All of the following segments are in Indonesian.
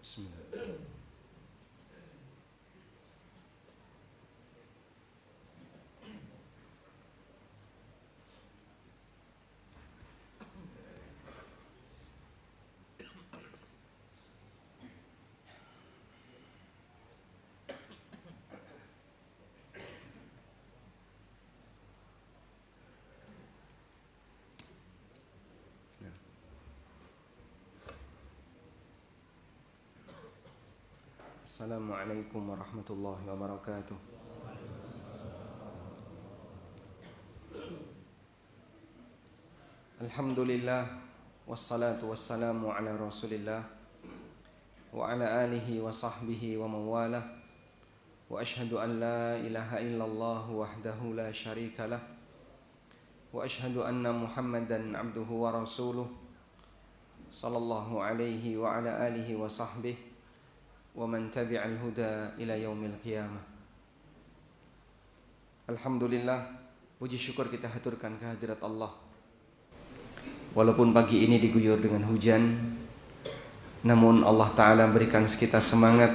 Bismillah. Assalamualaikum warahmatullahi wabarakatuh. Alhamdulillah, wassalatu wassalamu ala rasulillah wa ala alihi wa sahbihi wa mawalah. Wa ashhadu an la ilaha illallah wahdahu la syarika lah. Wa ashhadu anna Muhammadan abduhu wa rasuluh sallallahu alaihi wa ala alihi wa sahbihi wa man tabi'al huda ila yaumil qiyamah. Alhamdulillah, puji syukur kita haturkan kehadirat Allah. Walaupun pagi ini diguyur dengan hujan, namun Allah Ta'ala berikan kita semangat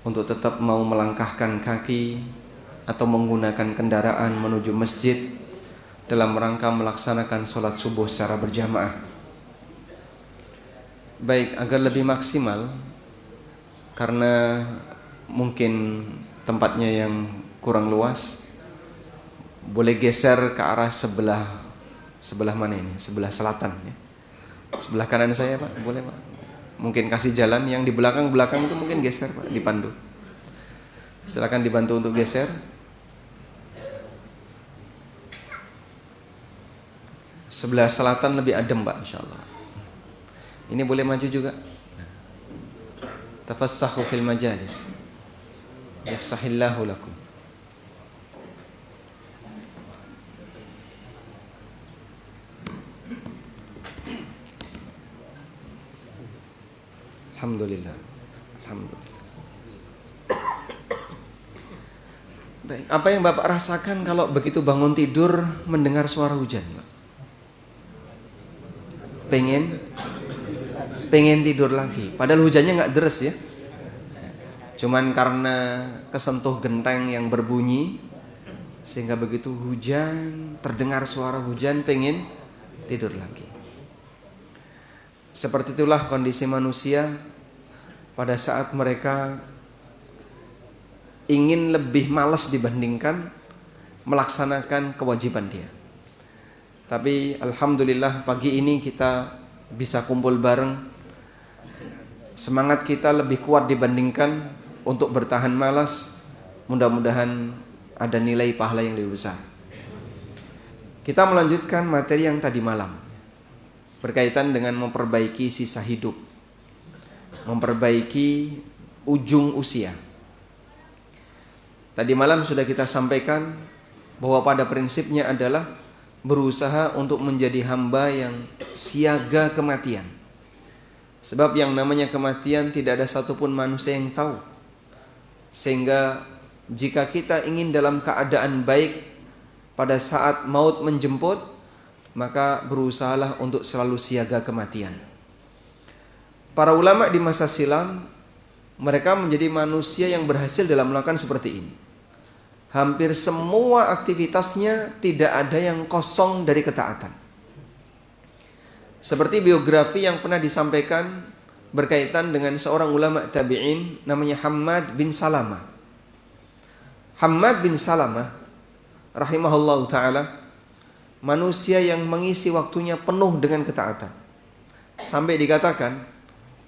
untuk tetap mau melangkahkan kaki atau menggunakan kendaraan menuju masjid dalam rangka melaksanakan sholat subuh secara berjamaah. Baik, agar lebih maksimal, karena mungkin tempatnya yang kurang luas, boleh geser ke arah sebelah mana ini? Sebelah selatan ya. Sebelah kanan saya Pak, boleh Pak? Mungkin kasih jalan, yang di belakang itu mungkin geser Pak, dipandu. Silakan dibantu untuk geser. Sebelah selatan lebih adem Pak, insyaallah. Ini boleh maju juga. Tafassahu fil majalis yafsahillahu lakum. Alhamdulillah. Alhamdulillah. Baik, apa yang Bapak rasakan kalau begitu bangun tidur mendengar suara hujan, Pak? Pengen tidur lagi, padahal hujannya nggak deres ya, cuman karena kesentuh genteng yang berbunyi sehingga begitu hujan, terdengar suara hujan, pengen tidur lagi. Seperti itulah kondisi manusia pada saat mereka ingin lebih malas dibandingkan melaksanakan kewajiban dia. Tapi alhamdulillah pagi ini kita bisa kumpul bareng. Semangat kita lebih kuat dibandingkan untuk bertahan malas. Mudah-mudahan ada nilai pahala yang lebih besar. Kita melanjutkan materi yang tadi malam, berkaitan dengan memperbaiki sisa hidup, memperbaiki ujung usia. Tadi malam sudah kita sampaikan bahwa pada prinsipnya adalah berusaha untuk menjadi hamba yang siaga kematian. Sebab yang namanya kematian tidak ada satupun manusia yang tahu. Sehingga jika kita ingin dalam keadaan baik pada saat maut menjemput, maka berusahalah untuk selalu siaga kematian. Para ulama di masa silam, mereka menjadi manusia yang berhasil dalam melakukan seperti ini. Hampir semua aktivitasnya tidak ada yang kosong dari ketaatan. Seperti biografi yang pernah disampaikan berkaitan dengan seorang ulama tabi'in namanya Hammad bin Salamah. Hammad bin Salamah rahimahullahu ta'ala manusia yang mengisi waktunya penuh dengan ketaatan. Sampai dikatakan,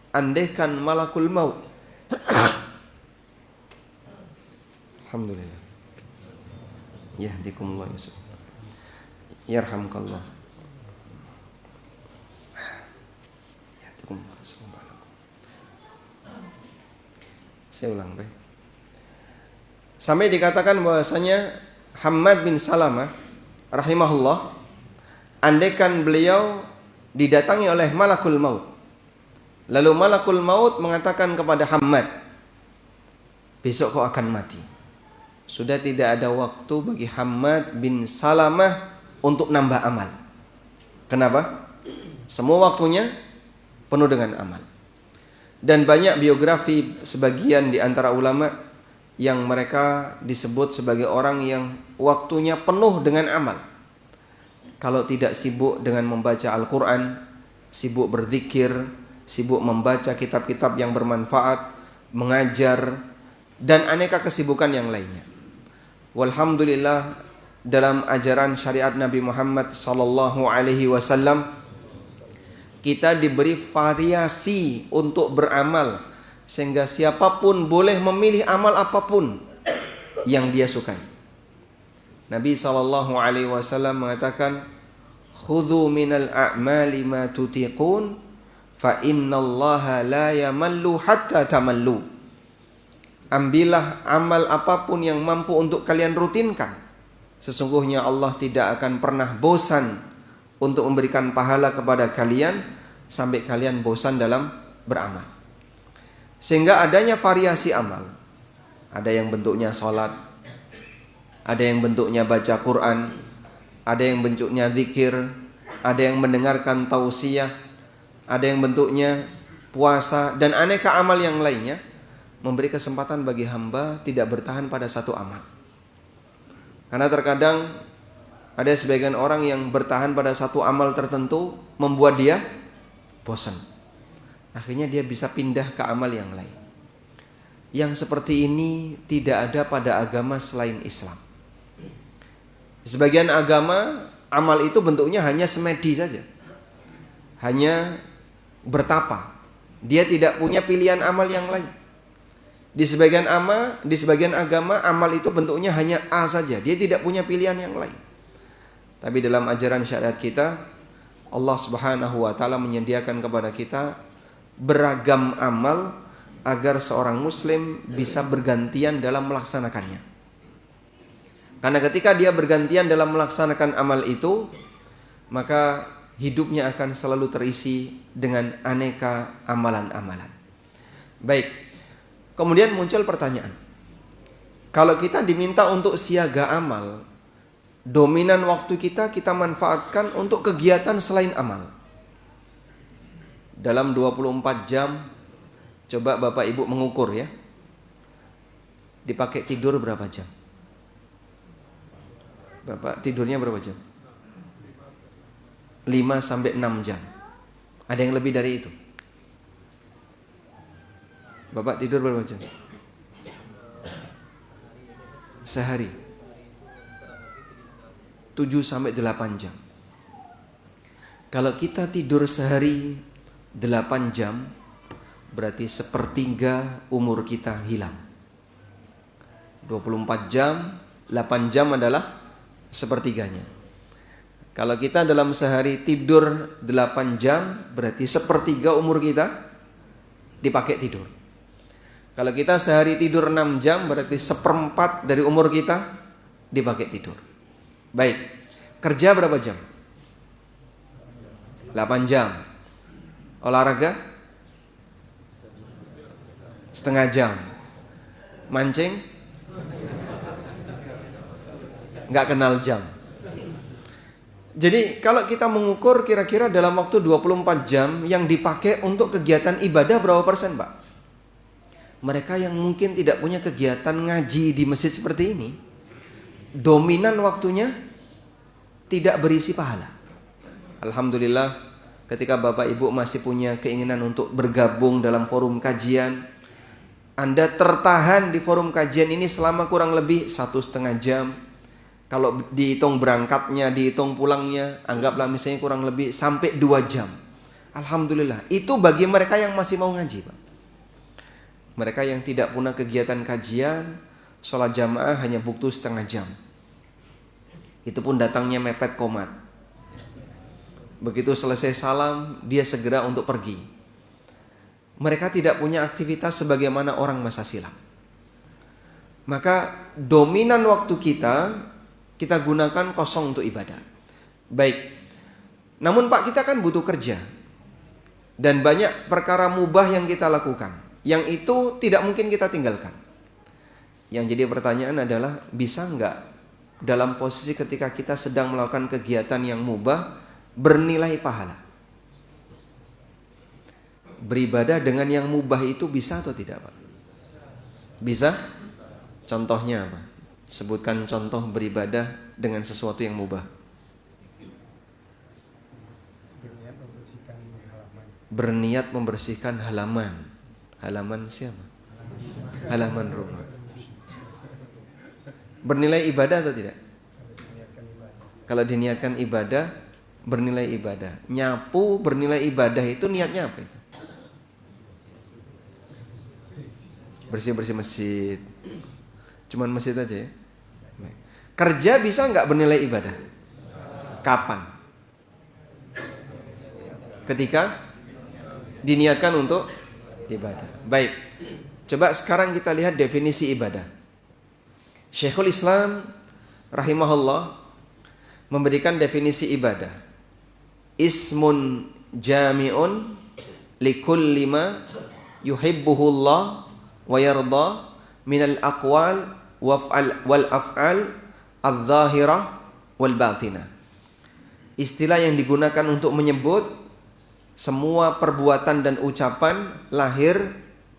andaikan malakul maut alhamdulillah yahdikumullah yusuf yarhamkallah. Saya ulang baik. Sampai dikatakan bahwasanya Hammad bin Salamah rahimahullah, andaikan beliau didatangi oleh malakul maut, lalu malakul maut mengatakan kepada Hammad, besok kau akan mati, sudah tidak ada waktu bagi Hammad bin Salamah untuk nambah amal. Kenapa? Semua waktunya penuh dengan amal. Dan banyak biografi sebagian di antara ulama yang mereka disebut sebagai orang yang waktunya penuh dengan amal. Kalau tidak sibuk dengan membaca Al-Quran, sibuk berzikir, sibuk membaca kitab-kitab yang bermanfaat, mengajar, dan aneka kesibukan yang lainnya. Walhamdulillah, dalam ajaran syariat Nabi Muhammad SAW, kita diberi variasi untuk beramal, sehingga siapapun boleh memilih amal apapun yang dia sukai. Nabi SAW mengatakan, khudhu minal a'mali ma tutiqun, fa innallaha la yamallu hatta tamallu. Ambillah amal apapun yang mampu untuk kalian rutinkan. Sesungguhnya Allah tidak akan pernah bosan untuk memberikan pahala kepada kalian sampai kalian bosan dalam beramal. Sehingga adanya variasi amal. Ada yang bentuknya sholat, ada yang bentuknya baca Quran, ada yang bentuknya zikir, ada yang mendengarkan tausiah, ada yang bentuknya puasa, dan aneka amal yang lainnya, memberi kesempatan bagi hamba tidak bertahan pada satu amal. Karena terkadang ada sebagian orang yang bertahan pada satu amal tertentu membuat dia bosan. Akhirnya dia bisa pindah ke amal yang lain. Yang seperti ini tidak ada pada agama selain Islam. Sebagian agama, amal itu bentuknya hanya semedi saja. Hanya bertapa. Dia tidak punya pilihan amal yang lain. Di sebagian agama, amal itu bentuknya hanya A saja. Dia tidak punya pilihan yang lain. Tapi dalam ajaran syariat kita, Allah Subhanahu wa taala menyediakan kepada kita beragam amal agar seorang muslim bisa bergantian dalam melaksanakannya. Karena ketika dia bergantian dalam melaksanakan amal itu, maka hidupnya akan selalu terisi dengan aneka amalan-amalan. Baik. Kemudian muncul pertanyaan. Kalau kita diminta untuk siaga amal, dominan waktu kita manfaatkan untuk kegiatan selain amal. Dalam 24 jam, coba Bapak Ibu mengukur ya. Dipakai tidur berapa jam? Bapak tidurnya berapa jam? 5 sampai 6 jam. Ada yang lebih dari itu? Bapak tidur berapa jam? Sehari 7 sampai 8 jam. Kalau kita tidur sehari 8 jam, berarti sepertiga umur kita hilang. 24 jam, 8 jam adalah sepertiganya. Kalau kita dalam sehari tidur 8 jam, berarti sepertiga umur kita dipakai tidur. Kalau kita sehari tidur 6 jam, berarti seperempat dari umur kita dipakai tidur. Baik, kerja berapa jam? 8 jam. Olahraga? Setengah jam. Mancing? Nggak kenal jam. Jadi kalau kita mengukur kira-kira dalam waktu 24 jam yang dipakai untuk kegiatan ibadah berapa persen, Pak? Mereka yang mungkin tidak punya kegiatan ngaji di masjid seperti ini, dominan waktunya tidak berisi pahala. Alhamdulillah, ketika Bapak Ibu masih punya keinginan untuk bergabung dalam forum kajian, Anda tertahan di forum kajian ini selama kurang lebih 1,5 jam. Kalau dihitung berangkatnya, dihitung pulangnya, anggaplah misalnya kurang lebih sampai 2 jam. Alhamdulillah, itu bagi mereka yang masih mau ngaji, Pak. Mereka yang tidak punya kegiatan kajian, sholat jamaah hanya butuh setengah jam. Itu pun datangnya mepet komat. Begitu selesai salam, dia segera untuk pergi. Mereka tidak punya aktivitas sebagaimana orang masa silam. Maka dominan waktu kita gunakan kosong untuk ibadah. Baik. Namun Pak, kita kan butuh kerja. Dan banyak perkara mubah yang kita lakukan. Yang itu tidak mungkin kita tinggalkan. Yang jadi pertanyaan adalah, bisa enggak dalam posisi ketika kita sedang melakukan kegiatan yang mubah bernilai pahala? beribadah dengan yang mubah itu bisa atau tidak, Pak? Bisa? Contohnya apa? Sebutkan contoh beribadah dengan sesuatu yang mubah. Berniat membersihkan halaman. Halaman siapa? Halaman rumah. Bernilai ibadah atau tidak? Kalau diniatkan ibadah, bernilai ibadah. Nyapu bernilai ibadah, itu niatnya apa itu? Bersih-bersih masjid. Cuman masjid aja ya. Kerja bisa nggak bernilai ibadah? Kapan? Ketika diniatkan untuk ibadah. Baik. Coba sekarang kita lihat definisi ibadah. Syekhul Islam rahimahullah memberikan definisi ibadah. Ismun jami'un likulli ma yuhibbuhullah wa yarda minal aqwal wal af'al al-zahirah wal batinah. Istilah yang digunakan untuk menyebut semua perbuatan dan ucapan lahir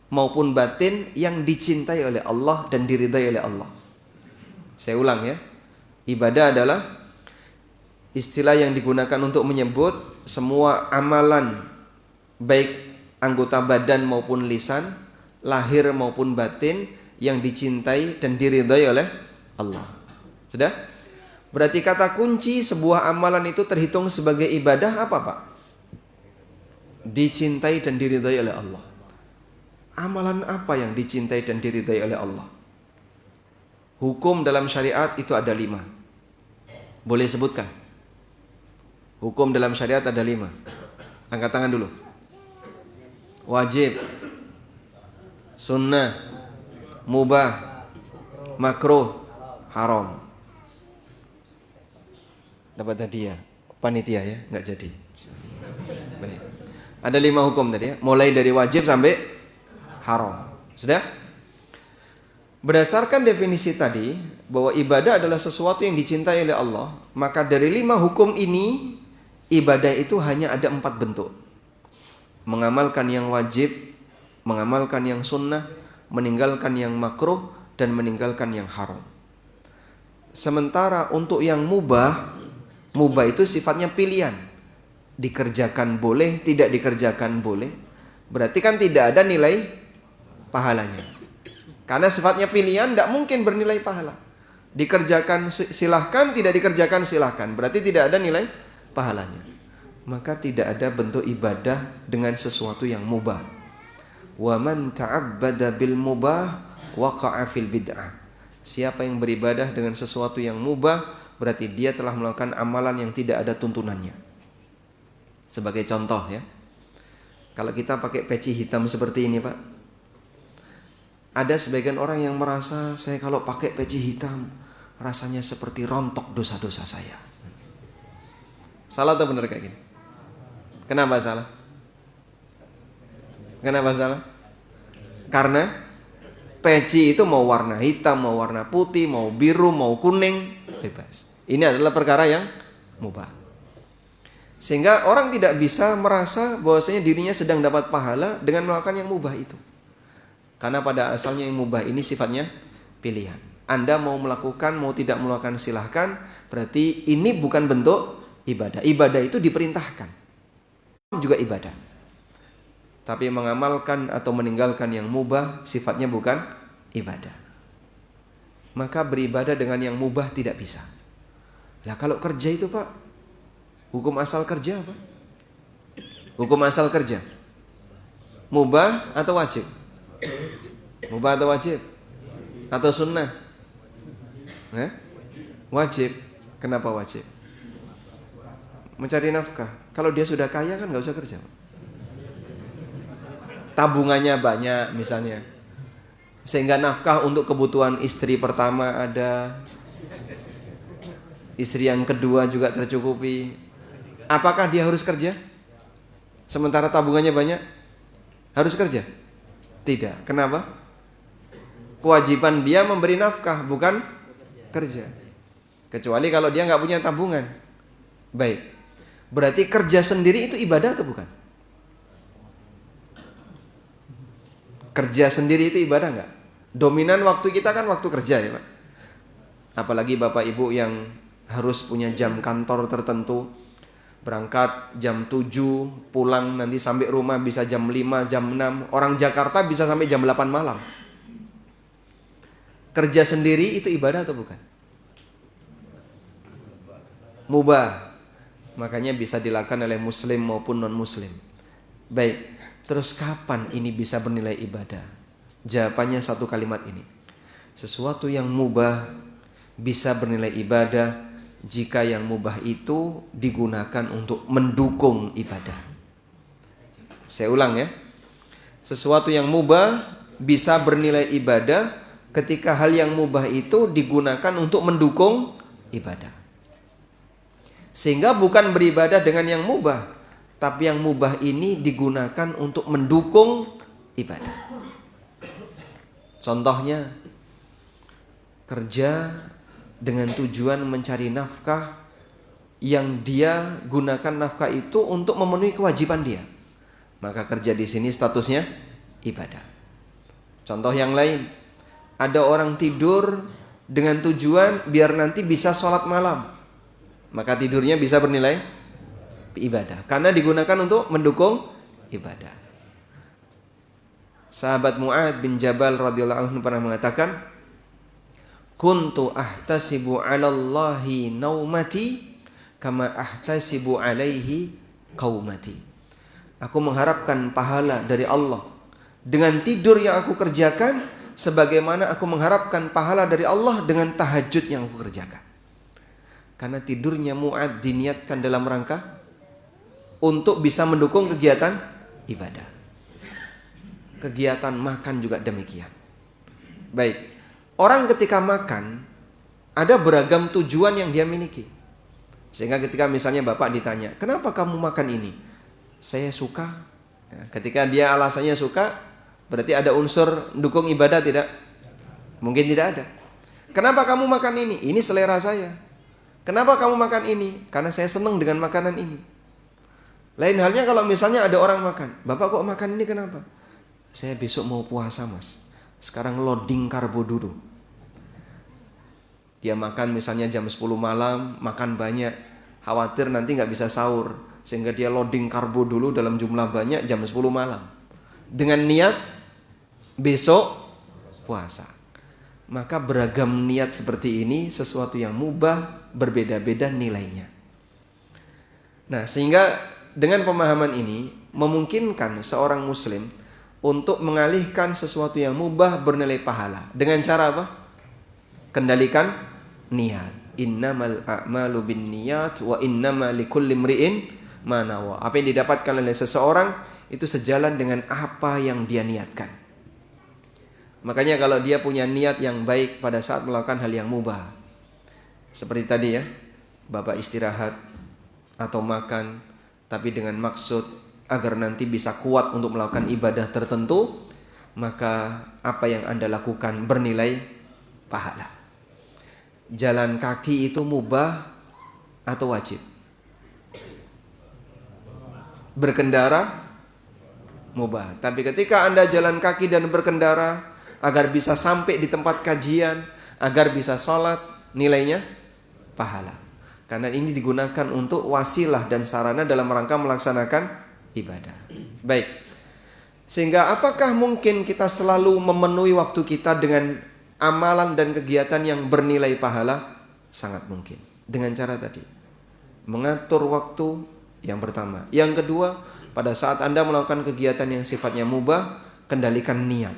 maupun batin yang dicintai oleh Allah dan diridai oleh Allah. Saya ulang ya. Ibadah adalah istilah yang digunakan untuk menyebut semua amalan baik anggota badan maupun lisan, lahir maupun batin yang dicintai dan diridai oleh Allah. Sudah? Berarti kata kunci sebuah amalan itu terhitung sebagai ibadah apa, Pak? Dicintai dan diridai oleh Allah. Amalan apa yang dicintai dan diridai oleh Allah? Hukum dalam syariat itu ada 5. Boleh sebutkan? Hukum dalam syariat ada 5. Angkat tangan dulu. Wajib, sunnah, mubah, makruh, haram. Dapat hadiah panitia ya, nggak jadi. Baik. Ada 5 hukum tadi ya, mulai dari wajib sampai haram. Sudah? Berdasarkan definisi tadi bahwa ibadah adalah sesuatu yang dicintai oleh Allah, maka dari 5 hukum ini ibadah itu hanya ada 4 bentuk. Mengamalkan yang wajib, mengamalkan yang sunnah, meninggalkan yang makruh, dan meninggalkan yang haram. Sementara untuk yang mubah itu sifatnya pilihan. Dikerjakan boleh, tidak dikerjakan boleh. Berarti kan tidak ada nilai pahalanya. Karena sifatnya pilihan, tidak mungkin bernilai pahala. Dikerjakan silahkan, tidak dikerjakan silahkan. Berarti tidak ada nilai pahalanya. Maka tidak ada bentuk ibadah dengan sesuatu yang mubah. Wa man ta'abbada bil mubah waqa'a fil bid'ah. Siapa yang beribadah dengan sesuatu yang mubah, berarti dia telah melakukan amalan yang tidak ada tuntunannya. Sebagai contoh ya, kalau kita pakai peci hitam seperti ini, Pak, ada sebagian orang yang merasa saya kalau pakai peci hitam rasanya seperti rontok dosa-dosa saya. Salah atau benar kayak gini? Kenapa salah? Kenapa salah? Karena peci itu mau warna hitam, mau warna putih, mau biru, mau kuning, bebas. Ini adalah perkara yang mubah. Sehingga orang tidak bisa merasa bahwasanya dirinya sedang dapat pahala dengan melakukan yang mubah itu. Karena pada asalnya yang mubah ini sifatnya pilihan. Anda mau melakukan, mau tidak melakukan silahkan. Berarti ini bukan bentuk ibadah. Ibadah itu diperintahkan. Juga ibadah. Tapi mengamalkan atau meninggalkan yang mubah sifatnya bukan ibadah. Maka beribadah dengan yang mubah tidak bisa. Lah kalau kerja itu, Pak, hukum asal kerja apa? Hukum asal kerja mubah atau wajib? Mubah atau wajib? Atau sunnah? Wajib. Kenapa wajib? Mencari nafkah. Kalau dia sudah kaya kan gak usah kerja. Tabungannya banyak misalnya, sehingga nafkah untuk kebutuhan istri pertama ada, istri yang kedua juga tercukupi. Apakah dia harus kerja? Sementara tabungannya banyak, harus kerja? Tidak. Kenapa? Kewajiban dia memberi nafkah, bukan kerja. Kecuali kalau dia nggak punya tabungan. Baik. Berarti kerja sendiri itu ibadah atau bukan? Kerja sendiri itu ibadah nggak? Dominan waktu kita kan waktu kerja ya Pak. Apalagi Bapak Ibu yang harus punya jam kantor tertentu. Berangkat jam 7, pulang nanti sampai rumah bisa jam 5, jam 6. Orang Jakarta bisa sampai jam 8 malam. Kerja sendiri itu ibadah atau bukan? Mubah. Makanya bisa dilakukan oleh muslim maupun non-muslim. Baik, terus kapan ini bisa bernilai ibadah? Jawabannya satu kalimat ini. Sesuatu yang mubah bisa bernilai ibadah jika yang mubah itu digunakan untuk mendukung ibadah. Saya ulang ya. Sesuatu yang mubah bisa bernilai ibadah ketika hal yang mubah itu digunakan untuk mendukung ibadah. Sehingga bukan beribadah dengan yang mubah, tapi yang mubah ini digunakan untuk mendukung ibadah. Contohnya, kerja dengan tujuan mencari nafkah yang dia gunakan nafkah itu untuk memenuhi kewajiban dia. Maka kerja di sini statusnya ibadah. Contoh yang lain, ada orang tidur dengan tujuan biar nanti bisa sholat malam. Maka tidurnya bisa bernilai ibadah karena digunakan untuk mendukung ibadah. Sahabat Mu'adz bin Jabal radhiyallahu anhu pernah mengatakan, kuntu ahtasibu 'ala Allahi naumati kama ahtasibu 'alaihi qaumati. Aku mengharapkan pahala dari Allah dengan tidur yang aku kerjakan sebagaimana aku mengharapkan pahala dari Allah dengan tahajud yang aku kerjakan. Karena tidurnya Mu'adz diniatkan dalam rangka untuk bisa mendukung kegiatan ibadah. Kegiatan makan juga demikian. Baik. Orang ketika makan ada beragam tujuan yang dia miliki. Sehingga ketika misalnya bapak ditanya, kenapa kamu makan ini? Saya suka. Ya, ketika dia alasannya suka, berarti ada unsur dukung ibadah tidak? Mungkin tidak ada. Kenapa kamu makan ini? Ini selera saya. Kenapa kamu makan ini? Karena saya senang dengan makanan ini. Lain halnya kalau misalnya ada orang makan, bapak kok makan ini kenapa? Saya besok mau puasa mas. Sekarang loading karbo dulu. Dia makan misalnya jam 10 malam, makan banyak, khawatir nanti gak bisa sahur, sehingga dia loading karbo dulu dalam jumlah banyak jam 10 malam. Dengan niat besok puasa. Maka beragam niat seperti ini sesuatu yang mubah, berbeda-beda nilainya. Nah, sehingga dengan pemahaman ini memungkinkan seorang muslim untuk mengalihkan sesuatu yang mubah bernilai pahala. Dengan cara apa? Kendalikan niat. Innamal a'malu binniyat wa innama likulli imri'in ma nawa. Apa yang didapatkan oleh seseorang itu sejalan dengan apa yang dia niatkan. Makanya kalau dia punya niat yang baik pada saat melakukan hal yang mubah, seperti tadi ya, bapak istirahat atau makan tapi dengan maksud agar nanti bisa kuat untuk melakukan ibadah tertentu, maka apa yang Anda lakukan bernilai pahala. Jalan kaki itu mubah atau wajib? Berkendara mubah. Tapi ketika Anda jalan kaki dan berkendara agar bisa sampai di tempat kajian, agar bisa sholat, nilainya pahala. Karena ini digunakan untuk wasilah dan sarana dalam rangka melaksanakan ibadah. Baik. Sehingga apakah mungkin kita selalu memenuhi waktu kita dengan amalan dan kegiatan yang bernilai pahala? Sangat mungkin. Dengan cara tadi. Mengatur waktu yang pertama. Yang kedua, pada saat Anda melakukan kegiatan yang sifatnya mubah, kendalikan niat.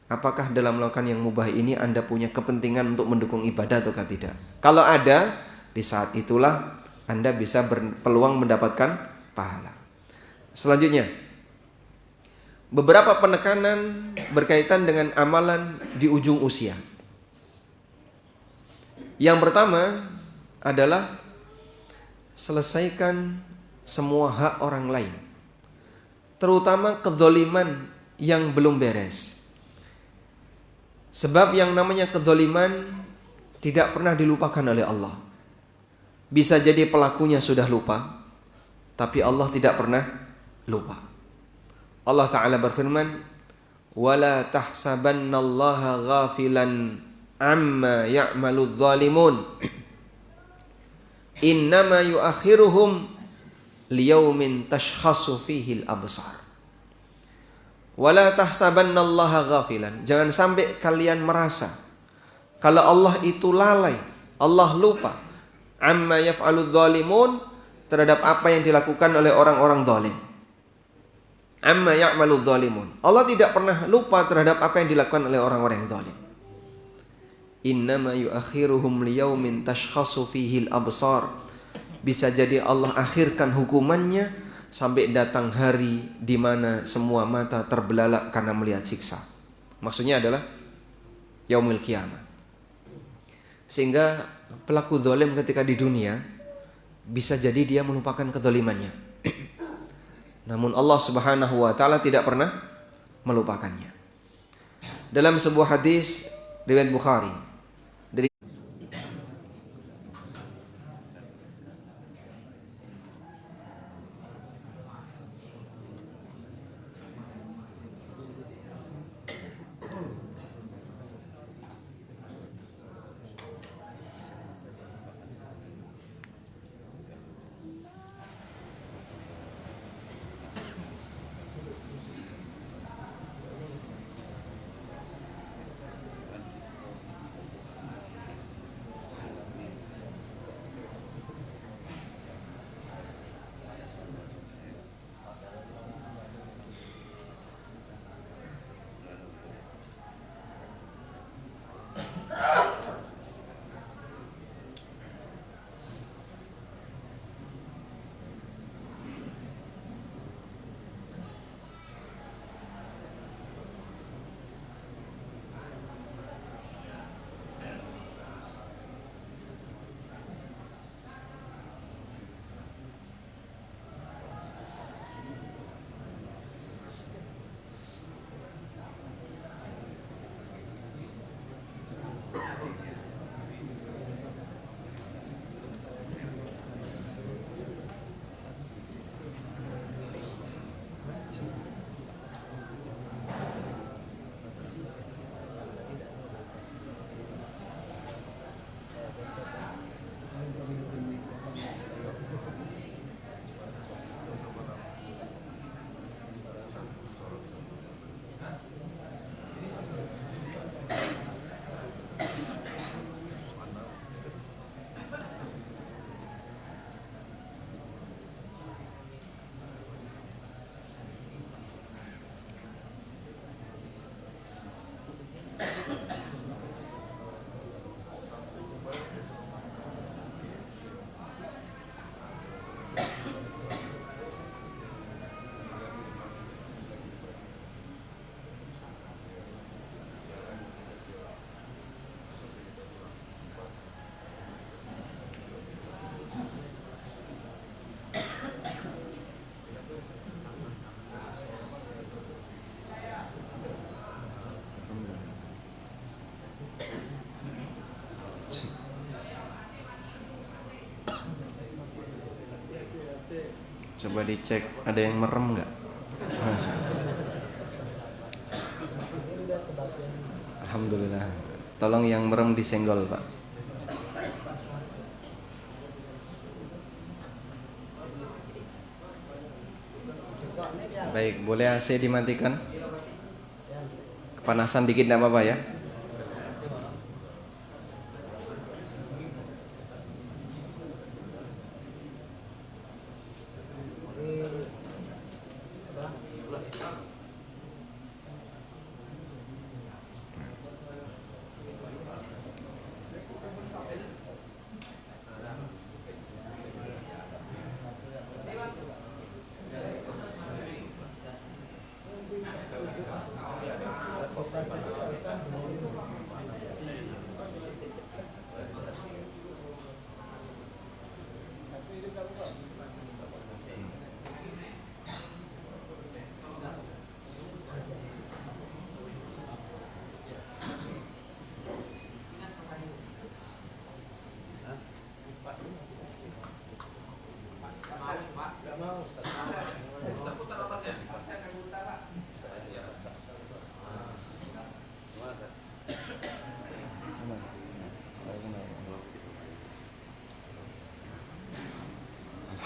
Apakah dalam melakukan yang mubah ini Anda punya kepentingan untuk mendukung ibadah atau tidak? Kalau ada, di saat itulah Anda bisa berpeluang mendapatkan pahala. Selanjutnya, beberapa penekanan berkaitan dengan amalan di ujung usia. Yang pertama adalah selesaikan semua hak orang lain, terutama kezaliman yang belum beres. Sebab yang namanya kezaliman tidak pernah dilupakan oleh Allah. Bisa jadi pelakunya sudah lupa, tapi Allah tidak pernah lupa. Allah Ta'ala berfirman, wala tahsabannallaha ghafilan amma ya'maludz zalimun innama yuakhiruhum liyaumin tashkhasu fihi al-absar. Wala tahsabannallaha ghafilan, jangan sampai kalian merasa kalau Allah itu lalai, Allah lupa amma yaf'aludz zalimun, terhadap apa yang dilakukan oleh orang-orang zalim. Amma ya'maludz zalimun, Allah tidak pernah lupa terhadap apa yang dilakukan oleh orang-orang yang zalim. Innama yuakhiruhum liyaumin tashkhasu fihi al-absar, bisa jadi Allah akhirkan hukumannya sampai datang hari di mana semua mata terbelalak karena melihat siksa. Maksudnya adalah yaumil qiyamah. Sehingga pelaku zalim ketika di dunia bisa jadi dia melupakan kezalimannya. Namun Allah Subhanahu wa taala tidak pernah melupakannya. Dalam sebuah hadis riwayat Bukhari dari coba dicek ada yang merem nggak? Alhamdulillah. Tolong yang merem disenggol, Pak. Baik, boleh AC dimatikan? Kepanasan dikit enggak apa-apa ya?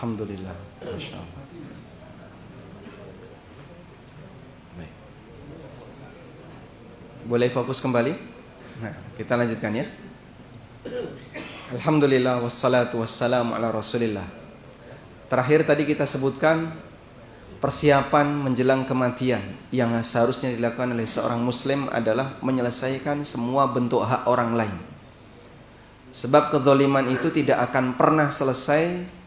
Alhamdulillah. Masya Allah. Baik. Boleh fokus kembali? Nah, kita lanjutkan ya. Alhamdulillah wassalatu wassalamu ala Rasulillah. Terakhir tadi kita sebutkan persiapan menjelang kematian yang seharusnya dilakukan oleh seorang muslim adalah menyelesaikan semua bentuk hak orang lain. Sebab kezaliman itu tidak akan pernah selesai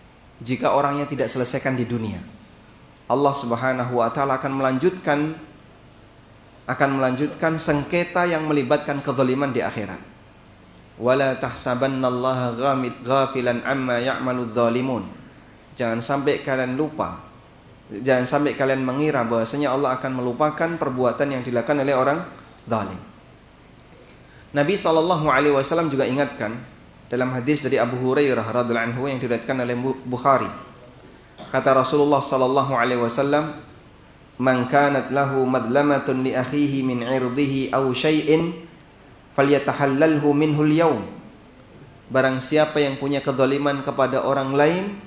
jika orangnya tidak selesaikan di dunia. Allah Subhanahu wa taala akan melanjutkan sengketa yang melibatkan kezaliman di akhirat. Wala tahsabannallaha ghafilan amma ya'maludz zalimun. Jangan sampai kalian lupa, jangan sampai kalian mengira bahwasanya Allah akan melupakan perbuatan yang dilakukan oleh orang zalim. Nabi SAW juga ingatkan dalam hadis dari Abu Hurairah radhiyallahu anhu yang diriwayatkan oleh Bukhari. Kata Rasulullah SAW, "Man kanat lahu madlamatun li akhihi min 'irdihi aw syai'in falyatahallalhu minhul yaum." Barang siapa yang punya kezaliman kepada orang lain,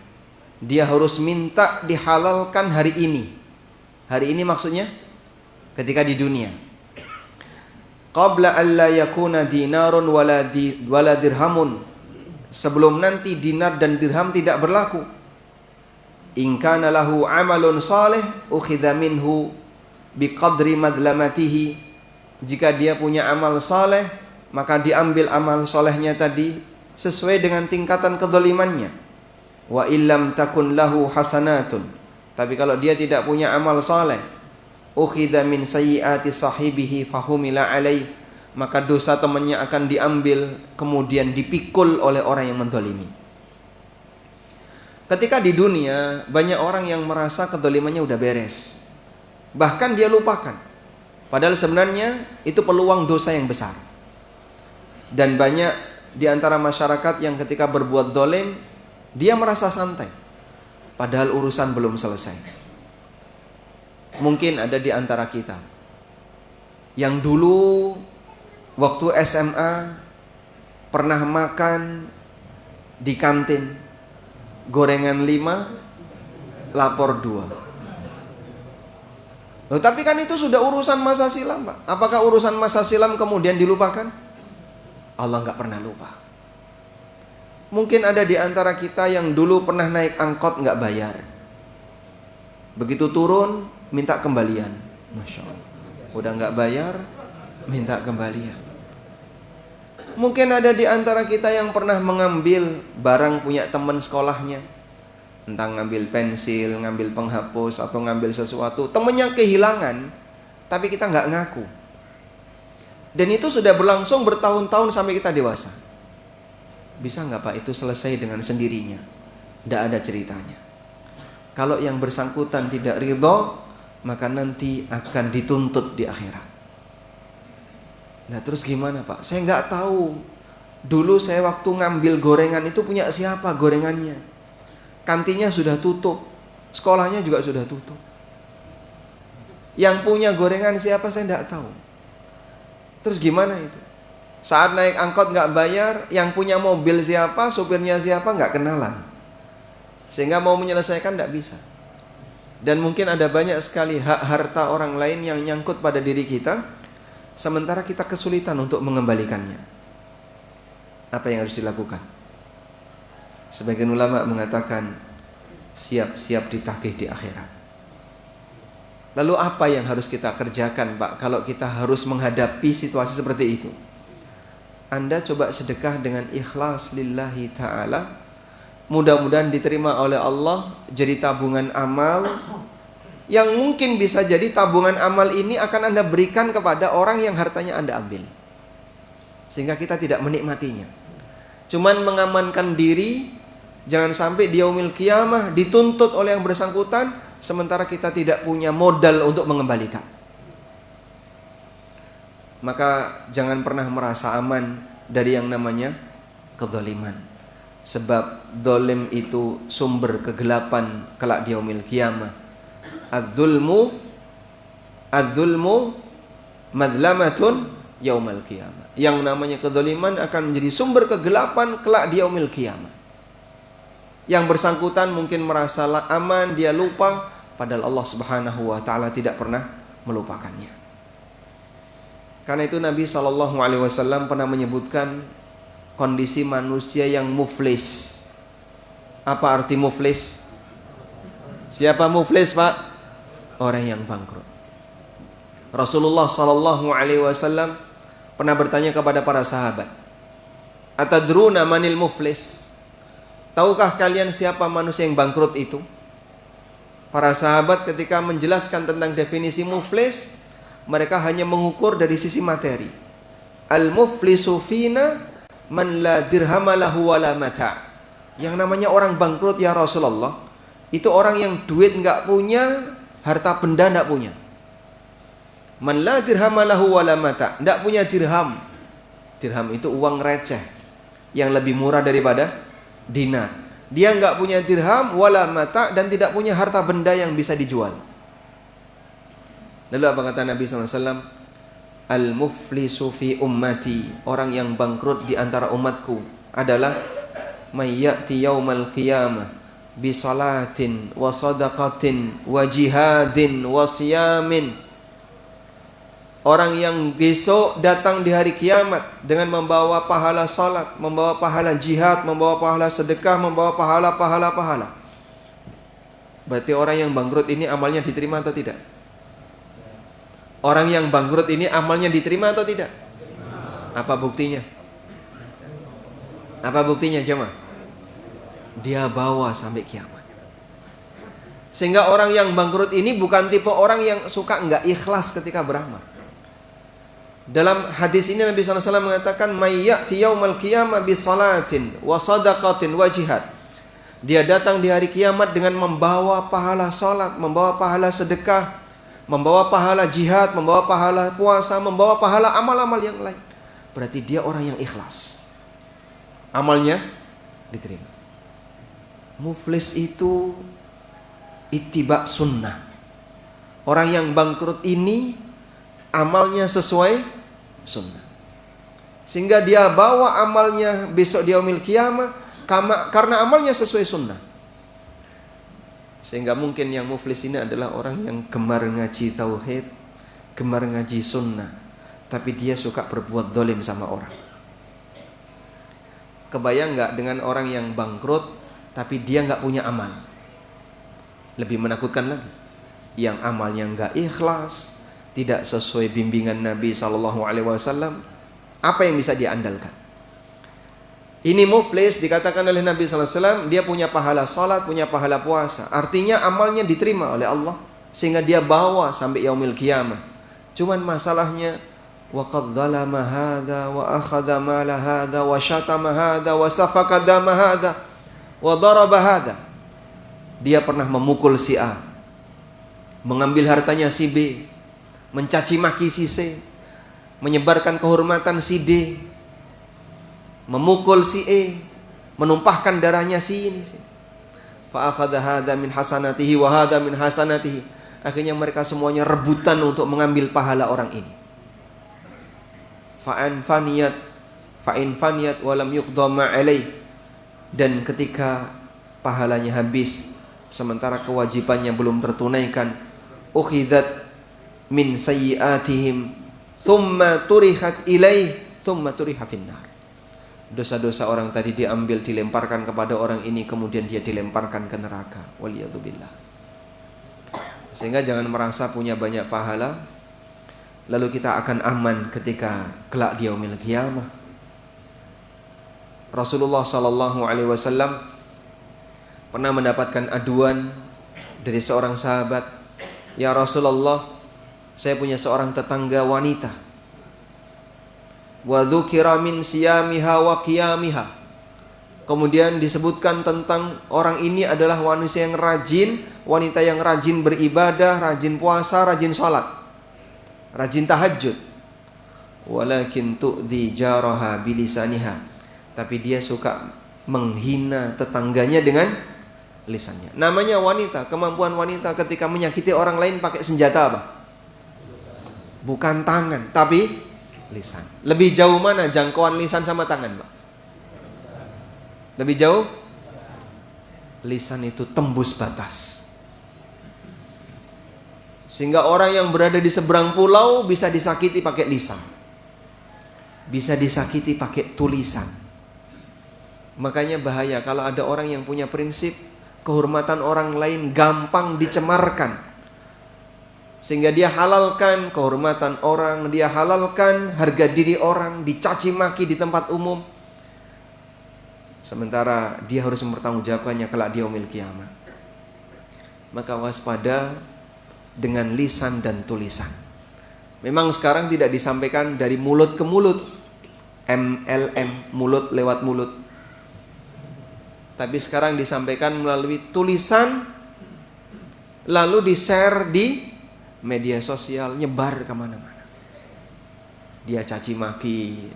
dia harus minta dihalalkan hari ini. Hari ini maksudnya ketika di dunia. Qabla alla yakuna dinarun wala dirhamun. Sebelum nanti dinar dan dirham tidak berlaku. In kana lahu amalun salih ukhidha minhu biqadri madlamatihi. Jika dia punya amal saleh, maka diambil amal solehnya tadi sesuai dengan tingkatan kezalimannya. Wa illam takun lahu hasanatun. Tapi kalau dia tidak punya amal saleh, ukhidha min sayyiati sahibihi fahumila alaih, maka dosa temannya akan diambil kemudian dipikul oleh orang yang menzalimi. Ketika di dunia banyak orang yang merasa kezalimannya udah beres, bahkan dia lupakan. Padahal sebenarnya itu peluang dosa yang besar. Dan banyak di antara masyarakat yang ketika berbuat dolim, dia merasa santai. Padahal urusan belum selesai. Mungkin ada di antara kita yang dulu waktu SMA pernah makan di kantin gorengan 5, lapor 2. Loh, tapi kan itu sudah urusan masa silam, Pak. Apakah urusan masa silam kemudian dilupakan? Allah nggak pernah lupa. Mungkin ada di antara kita yang dulu pernah naik angkot nggak bayar. Begitu turun, minta kembalian. Masya Allah. Udah nggak bayar, minta kembalian. Mungkin ada di antara kita yang pernah mengambil barang punya teman sekolahnya. Entah ngambil pensil, ngambil penghapus, atau ngambil sesuatu. Temennya kehilangan, tapi kita nggak ngaku. Dan itu sudah berlangsung bertahun-tahun sampai kita dewasa. Bisa nggak Pak itu selesai dengan sendirinya? Tidak ada ceritanya. Kalau yang bersangkutan tidak ridho, maka nanti akan dituntut di akhirat. Nah terus gimana Pak? Saya nggak tahu. Dulu saya waktu ngambil gorengan itu punya siapa gorengannya? Kantinnya sudah tutup, sekolahnya juga sudah tutup. Yang punya gorengan siapa saya tidak tahu. Terus gimana itu? Saat naik angkot nggak bayar, yang punya mobil siapa, supirnya siapa nggak kenalan. Sehingga mau menyelesaikan tidak bisa. Dan mungkin ada banyak sekali hak harta orang lain yang nyangkut pada diri kita, sementara kita kesulitan untuk mengembalikannya. Apa yang harus dilakukan? Sebagian ulama mengatakan siap-siap ditagih di akhirat. Lalu apa yang harus kita kerjakan Pak kalau kita harus menghadapi situasi seperti itu? Anda coba sedekah dengan ikhlas lillahi ta'ala. Mudah-mudahan diterima oleh Allah jadi tabungan amal. Yang mungkin bisa jadi tabungan amal ini akan Anda berikan kepada orang yang hartanya Anda ambil, sehingga kita tidak menikmatinya. Cuman mengamankan diri, jangan sampai di yaumil qiyamah dituntut oleh yang bersangkutan, sementara kita tidak punya modal untuk mengembalikan. Maka jangan pernah merasa aman dari yang namanya kezaliman. Sebab zalim itu sumber kegelapan kelak di yaumil qiyamah. Adzulmu madlamatun yaumal qiyamah. Yang namanya kezaliman akan menjadi sumber kegelapan kelak di yaumil qiyamah. Yang bersangkutan mungkin merasa aman, dia lupa, padahal Allah Subhanahu wa taala tidak pernah melupakannya. Karena itu Nabi SAW pernah menyebutkan kondisi manusia yang muflis. Apa arti muflis? Siapa muflis, Pak? Orang yang bangkrut. Rasulullah SAW pernah bertanya kepada para sahabat, Atadruna manil muflis? Tahukah kalian siapa manusia yang bangkrut itu? Para sahabat ketika menjelaskan tentang definisi muflis, mereka hanya mengukur dari sisi materi. Al-muflisu fina man la dirhama lahu wala mata'. Yang namanya orang bangkrut ya Rasulullah, itu orang yang duit enggak punya, harta benda enggak punya. Man la dirhama lahu wala mata', enggak punya dirham. Dirham itu uang receh yang lebih murah daripada dinar. Dia enggak punya dirham wala mata' dan tidak punya harta benda yang bisa dijual. Lalu apa kata Nabi SAW? Al-muflisu fi ummati, orang yang bangkrut di antara umatku adalah may ya'ti yaumal qiyamah bi salatin wa sadaqatin wa jihadin wa siyamin. Orang yang besok datang di hari kiamat dengan membawa pahala salat, membawa pahala jihad, membawa pahala sedekah, membawa pahala. Berarti orang yang bangkrut ini amalnya diterima atau tidak? Orang yang bangkrut ini amalnya diterima atau tidak? Apa buktinya? Apa buktinya jemaah? Dia bawa sampai kiamat. Sehingga orang yang bangkrut ini bukan tipe orang yang suka enggak ikhlas ketika beramal. Dalam hadis ini Nabi SAW mengatakan may ya'ti yaumal qiyamah bi salatin wa sadaqatin wa jihad. Dia datang di hari kiamat dengan membawa pahala salat, membawa pahala sedekah, membawa pahala jihad, membawa pahala puasa, membawa pahala amal-amal yang lain. Berarti dia orang yang ikhlas. Amalnya diterima. Muflis itu ittiba sunnah. Orang yang bangkrut ini amalnya sesuai sunnah, sehingga dia bawa amalnya besok di yaumil qiyamah karena amalnya sesuai sunnah. Sehingga mungkin yang muflis ini adalah orang yang gemar ngaji tauhid, gemar ngaji sunnah, tapi dia suka berbuat zalim sama orang. Kebayang nggak dengan orang yang bangkrut tapi dia nggak punya amal? Lebih menakutkan lagi, yang amalnya nggak ikhlas, tidak sesuai bimbingan Nabi SAW, apa yang bisa dia andalkan? Ini muflis dikatakan oleh Nabi SAW, dia punya pahala salat, punya pahala puasa. Artinya amalnya diterima oleh Allah, sehingga dia bawa sampai yaumil qiyamah. Cuman masalahnya, wa qad dzalama hadza wa akhadha mala hadza wa syatama hadza wa safaka dama hadza wa daraba hadza. Dia pernah memukul si A, mengambil hartanya si B, mencaci maki si C, menyebarkan kehormatan si D, memukul si E, menumpahkan darahnya si ini. Fa akhadha hadza min hasanatihi wa hadza min hasanatihi. Akhirnya mereka semuanya rebutan untuk mengambil pahala orang ini. Fa in faniyat wa lam yuqda ma alai. Dan ketika pahalanya habis sementara kewajibannya belum tertunaikan, ukhidat min sayyiatihim thumma turihat ilaih thumma turiha finnar. Dosa-dosa orang tadi diambil, dilemparkan kepada orang ini, kemudian dia dilemparkan ke neraka. Waliyadzubillah. Sehingga jangan merasa punya banyak pahala lalu kita akan aman ketika kelak di yaumil qiyamah. Rasulullah SAW pernah mendapatkan aduan dari seorang sahabat, ya Rasulullah, saya punya seorang tetangga wanita. Wa dzukira min siyamiha wa qiyamiha. Kemudian disebutkan tentang orang ini adalah manusia yang rajin, wanita yang rajin beribadah, rajin puasa, rajin salat, rajin tahajud. Walakin tu'dhi jaraha bilisaniha. Tapi dia suka menghina tetangganya dengan lisannya. Namanya wanita, kemampuan wanita ketika menyakiti orang lain pakai senjata apa? Bukan tangan, tapi lisan. Lebih jauh mana jangkauan lisan sama tangan, Pak? Lebih jauh? lisan itu tembus batas. Sehingga orang yang berada di seberang pulau bisa disakiti pakai lisan, bisa disakiti pakai tulisan. Makanya bahaya kalau ada orang yang punya prinsip kehormatan orang lain gampang dicemarkan, sehingga dia halalkan kehormatan orang, dia halalkan harga diri orang, dicaci maki di tempat umum. Sementara dia harus mempertanggungjawabkannya kelak di yaumil qiyamah. Maka waspada dengan lisan dan tulisan. Memang sekarang tidak disampaikan dari mulut ke mulut, MLM, mulut lewat mulut. Tapi sekarang disampaikan melalui tulisan, lalu di-share di media sosial, nyebar kemana-mana. Dia caci maki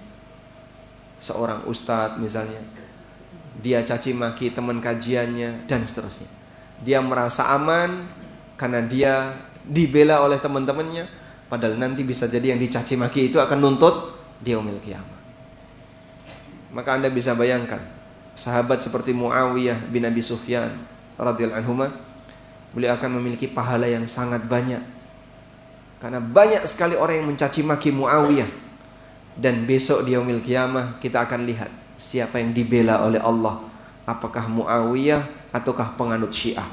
seorang ustadz misalnya, dia caci maki teman kajiannya, dan seterusnya. Dia merasa aman karena dia dibela oleh teman-temannya, padahal nanti bisa jadi yang dicaci maki itu akan nuntut di yaumil qiyamah. Maka Anda bisa bayangkan sahabat seperti Muawiyah bin Abi Sufyan radhiyallahu anhu, beliau akan memiliki pahala yang sangat banyak karena banyak sekali orang yang mencaci maki Muawiyah. Dan besok di yaumil qiyamah kita akan lihat siapa yang dibela oleh Allah, apakah Muawiyah ataukah penganut Syiah.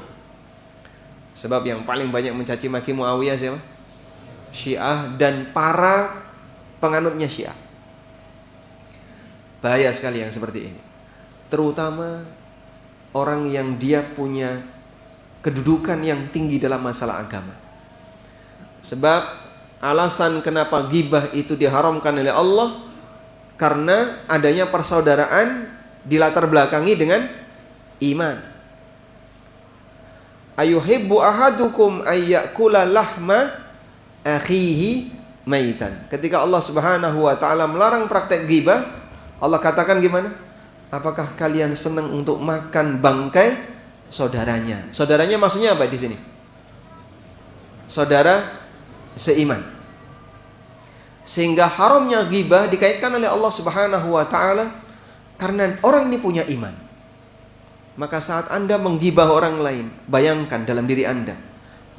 Sebab yang paling banyak mencaci maki Muawiyah siapa? Syiah dan para penganutnya Syiah. Bahaya sekali yang seperti ini. Terutama orang yang dia punya kedudukan yang tinggi dalam masalah agama. Sebab alasan kenapa ghibah itu diharamkan oleh Allah karena adanya persaudaraan dilatar belakangi dengan iman. Ayuhibbu ahadukum ayyakula lahma akhihi maitan. Ketika Allah Subhanahu wa taala melarang praktek ghibah, Allah katakan gimana? Apakah kalian senang untuk makan bangkai saudaranya? Saudaranya maksudnya apa di sini? Saudara seiman. Sehingga haramnya ghibah dikaitkan oleh Allah Subhanahu wa taala karena orang ini punya iman. Maka saat Anda menggibah orang lain, bayangkan dalam diri Anda,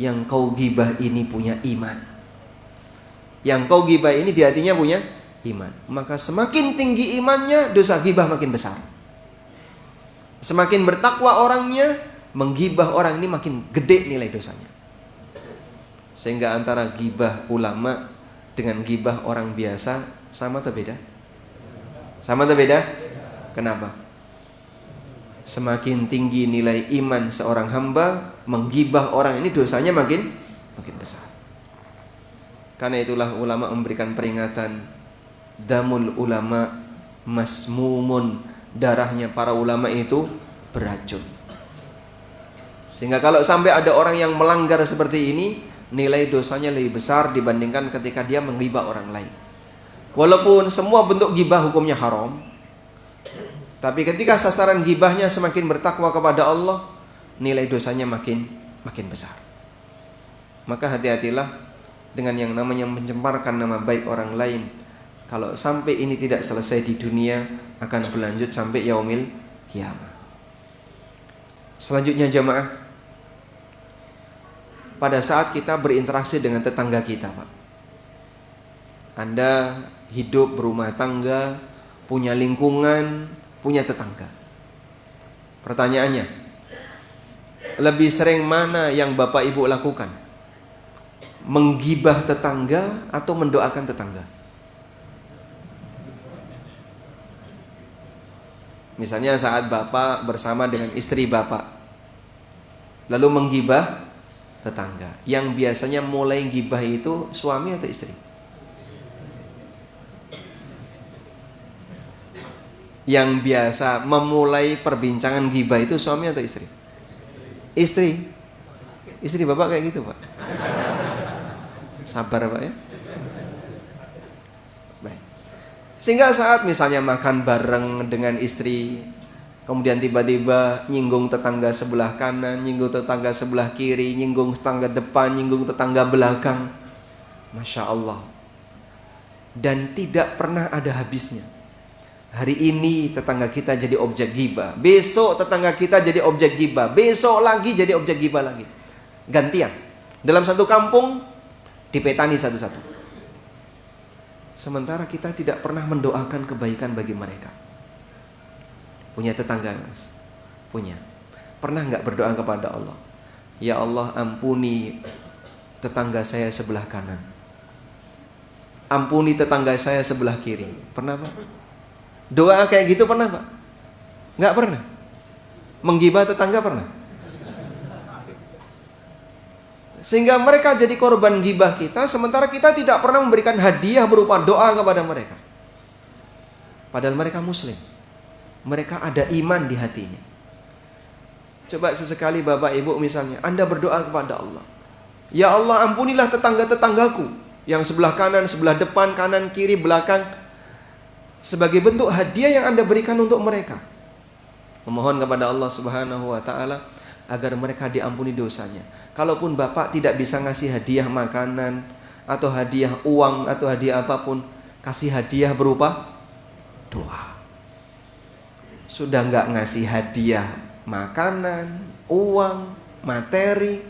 yang kau gibah ini punya iman. Yang kau gibah ini di hatinya punya iman. Maka semakin tinggi imannya, dosa gibah makin besar. Semakin bertakwa orangnya, menggibah orang ini makin gede nilai dosanya. Sehingga antara gibah ulama dengan gibah orang biasa sama atau beda? Sama atau beda? Kenapa? Semakin tinggi nilai iman seorang hamba, menggibah orang ini dosanya makin besar. Karena itulah ulama memberikan peringatan, damul ulama masmumun, darahnya para ulama itu beracun. Sehingga kalau sampai ada orang yang melanggar seperti ini, nilai dosanya lebih besar dibandingkan ketika dia menggibah orang lain. Walaupun semua bentuk gibah hukumnya haram, tapi ketika sasaran gibahnya semakin bertakwa kepada Allah, nilai dosanya makin besar. Maka hati-hatilah dengan yang namanya mencemparkan nama baik orang lain. Kalau sampai ini tidak selesai di dunia, akan berlanjut sampai yaumil qiyamah. Selanjutnya jamaah, pada saat kita berinteraksi dengan tetangga kita, Pak, Anda hidup berumah tangga, punya lingkungan, punya tetangga. Pertanyaannya, lebih sering mana yang Bapak Ibu lakukan? Menggibah tetangga atau mendoakan tetangga? Misalnya saat Bapak bersama dengan istri Bapak, lalu menggibah tetangga. Yang biasanya mulai gibah itu suami atau istri? Yang biasa memulai perbincangan gibah itu suami atau istri? Istri. Istri Bapak kayak gitu, Pak? Sabar Pak ya. Baik. Sehingga saat misalnya makan bareng dengan istri, kemudian tiba-tiba nyinggung tetangga sebelah kanan, nyinggung tetangga sebelah kiri, nyinggung tetangga depan, nyinggung tetangga belakang, Masya Allah. Dan tidak pernah ada habisnya. Hari ini tetangga kita jadi objek gibah, besok tetangga kita jadi objek gibah, besok lagi jadi objek gibah lagi. Gantian. Dalam satu kampung dipetani satu-satu. Sementara kita tidak pernah mendoakan kebaikan bagi mereka. Punya tetangga, Mas? Punya. Pernah nggak berdoa kepada Allah? Ya Allah, ampuni tetangga saya sebelah kanan. Ampuni tetangga saya sebelah kiri. Pernah, Pak? Doa kayak gitu pernah, Pak? Nggak pernah. Menggibah tetangga pernah. Sehingga mereka jadi korban gibah kita, sementara kita tidak pernah memberikan hadiah berupa doa kepada mereka. Padahal mereka muslim. Mereka ada iman di hatinya. Coba sesekali Bapak Ibu misalnya, Anda berdoa kepada Allah. Ya Allah, ampunilah tetangga-tetanggaku yang sebelah kanan, sebelah depan, kanan, kiri, belakang. Sebagai bentuk hadiah yang Anda berikan untuk mereka. Memohon kepada Allah Subhanahu wa ta'ala agar mereka diampuni dosanya. Kalaupun Bapak tidak bisa ngasih hadiah makanan atau hadiah uang atau hadiah apapun, kasih hadiah berupa doa. Sudah nggak ngasih hadiah makanan, uang, materi,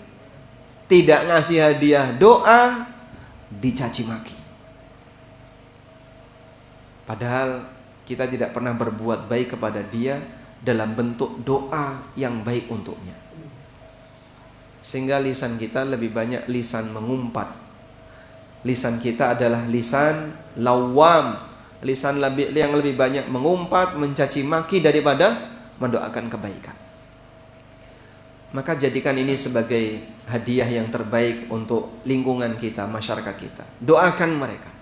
tidak ngasih hadiah doa, dicaci maki. Padahal kita tidak pernah berbuat baik kepada dia dalam bentuk doa yang baik untuknya. Sehingga lisan kita lebih banyak lisan mengumpat. Lisan kita adalah lisan lawam, lisan yang lebih banyak mengumpat, mencaci maki daripada mendoakan kebaikan. Maka jadikan ini sebagai hadiah yang terbaik untuk lingkungan kita, masyarakat kita. Doakan mereka.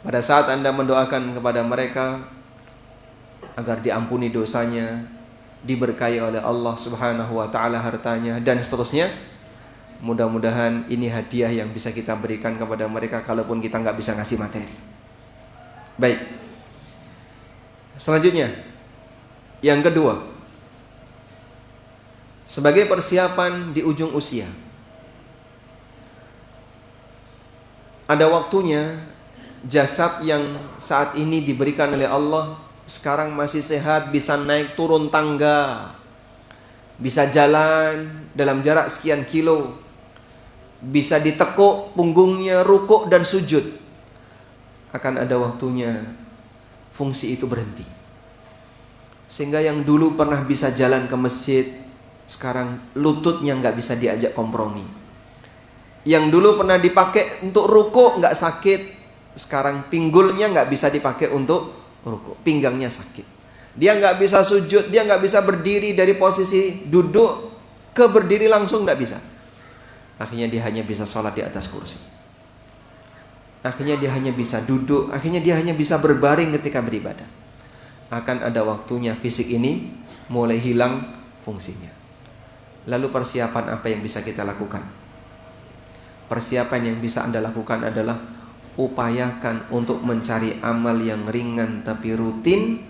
Pada saat Anda mendoakan kepada mereka agar diampuni dosanya, diberkahi oleh Allah Subhanahu wa ta'ala hartanya, dan seterusnya, mudah-mudahan ini hadiah yang bisa kita berikan kepada mereka kalaupun kita nggak bisa ngasih materi. Baik. Selanjutnya, yang kedua, sebagai persiapan di ujung usia, ada waktunya jasad yang saat ini diberikan oleh Allah sekarang masih sehat, bisa naik turun tangga, bisa jalan dalam jarak sekian kilo, bisa ditekuk punggungnya, rukuk dan sujud. Akan ada waktunya fungsi itu berhenti. Sehingga yang dulu pernah bisa jalan ke masjid, sekarang lututnya nggak bisa diajak kompromi. Yang dulu pernah dipakai untuk rukuk nggak sakit, sekarang pinggulnya nggak bisa dipakai untuk rukuk, pinggangnya sakit. Dia nggak bisa sujud, dia nggak bisa berdiri dari posisi duduk ke berdiri langsung, nggak bisa. Akhirnya dia hanya bisa sholat di atas kursi. Akhirnya dia hanya bisa duduk, akhirnya dia hanya bisa berbaring ketika beribadah. Akan ada waktunya fisik ini mulai hilang fungsinya. Lalu persiapan apa yang bisa kita lakukan? Persiapan yang bisa Anda lakukan adalah upayakan untuk mencari amal yang ringan tapi rutin.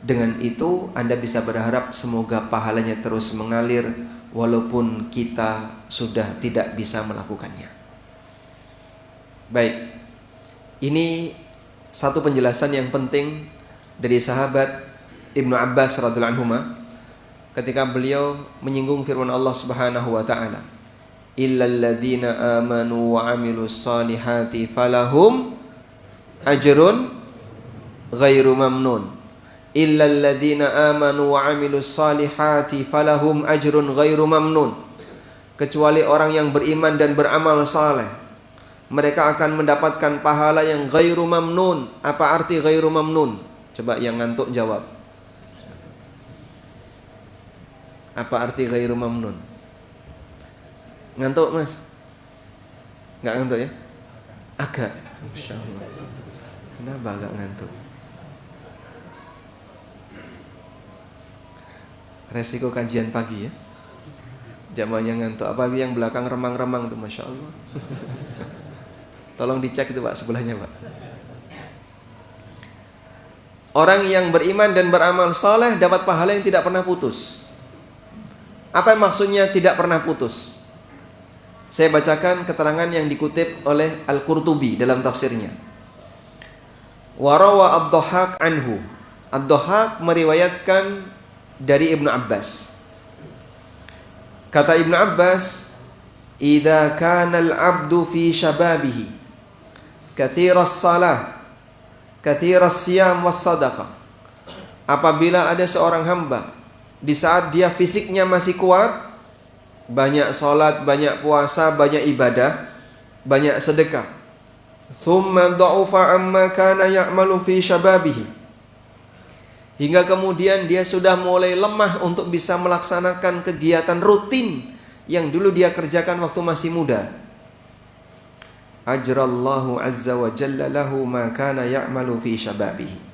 Dengan itu Anda bisa berharap semoga pahalanya terus mengalir walaupun kita sudah tidak bisa melakukannya. Baik, ini satu penjelasan yang penting dari sahabat Ibnu Abbas radhiyallahu anhu ketika beliau menyinggung firman Allah Subhanahu wa taala, illal ladzina amanu wa amilus solihati falahum ajrun ghairu mamnun. Illal ladzina amanu wa amilus solihati falahum ajrun ghairu mamnun. Kecuali orang yang beriman dan beramal saleh, mereka akan mendapatkan pahala yang ghairu mamnun. Apa arti ghairu mamnun? Coba yang ngantuk jawab. Apa arti ghairu mamnun? Ngantuk mas? Nggak ngantuk ya? Agak. Masya Allah. Kenapa agak ngantuk? Resiko kajian pagi ya. Jamaahnya ngantuk. Apalagi yang belakang remang-remang tuh, Masya Allah. Tolong dicek itu Pak, sebelahnya Pak. Orang yang beriman dan beramal saleh dapat pahala yang tidak pernah putus. Apa yang maksudnya tidak pernah putus? Saya bacakan keterangan yang dikutip oleh Al-Qurtubi dalam tafsirnya. Warawa Ad-Dhahhak anhu Ad-Dhahhak meriwayatkan dari Ibnu Abbas. Kata Ibnu Abbas, "Idza kana al-'abdu fi shababihi katsiras salah, katsiras siyam was sadaqah." Apabila ada seorang hamba di saat dia fisiknya masih kuat, banyak salat, banyak puasa, banyak ibadah, banyak sedekah. Thumma dha'ufa amma kana ya'malu fi shababihi. Hingga kemudian dia sudah mulai lemah untuk bisa melaksanakan kegiatan rutin yang dulu dia kerjakan waktu masih muda. Ajrallahu azza wa jalla lahu ma kana ya'malu fi shababihi.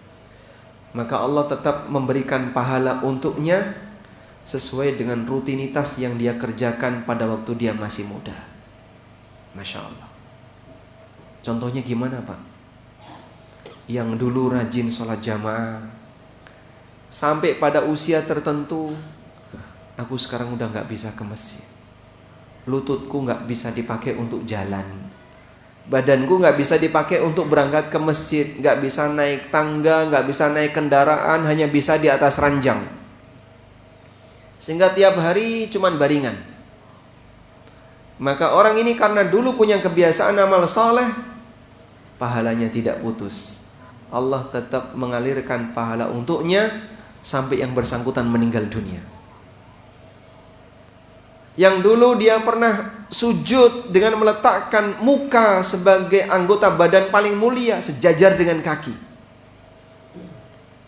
Maka Allah tetap memberikan pahala untuknya sesuai dengan rutinitas yang dia kerjakan pada waktu dia masih muda. Masya Allah. Contohnya gimana Pak? Yang dulu rajin sholat jamaah, sampai pada usia tertentu, aku sekarang udah gak bisa ke masjid. Lututku gak bisa dipakai untuk jalan, badanku gak bisa dipakai untuk berangkat ke masjid, gak bisa naik tangga, gak bisa naik kendaraan, hanya bisa di atas ranjang. Sehingga tiap hari cuman baringan. Maka orang ini karena dulu punya kebiasaan amal saleh, pahalanya tidak putus. Allah tetap mengalirkan pahala untuknya sampai yang bersangkutan meninggal dunia. Yang dulu dia pernah sujud dengan meletakkan muka sebagai anggota badan paling mulia sejajar dengan kaki,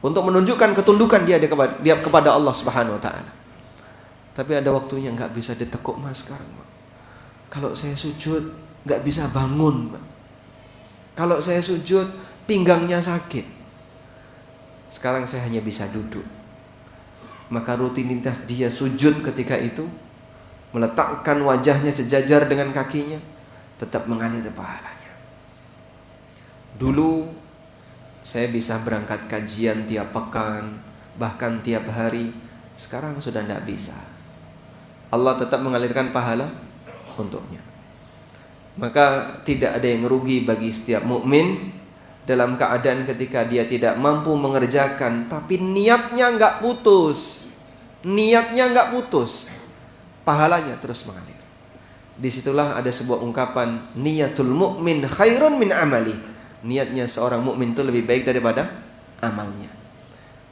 untuk menunjukkan ketundukan dia kepada Allah Subhanahu wa taala. Tapi ada waktunya nggak bisa ditekuk Mas sekarang. Kalau saya sujud nggak bisa bangun. Kalau saya sujud pinggangnya sakit. Sekarang saya hanya bisa duduk. Maka rutinitas dia sujud ketika itu, meletakkan wajahnya sejajar dengan kakinya, tetap mengalir pahalanya. Dulu saya bisa berangkat kajian tiap pekan, bahkan tiap hari. Sekarang sudah tidak bisa. Allah tetap mengalirkan pahala untuknya. Maka tidak ada yang rugi bagi setiap mukmin dalam keadaan ketika dia tidak mampu mengerjakan, tapi niatnya enggak putus. Niatnya enggak putus. Pahalanya terus mengalir. Disitulah ada sebuah ungkapan, niyatul mu'min khairun min amali. Niatnya seorang mukmin itu lebih baik daripada amalnya.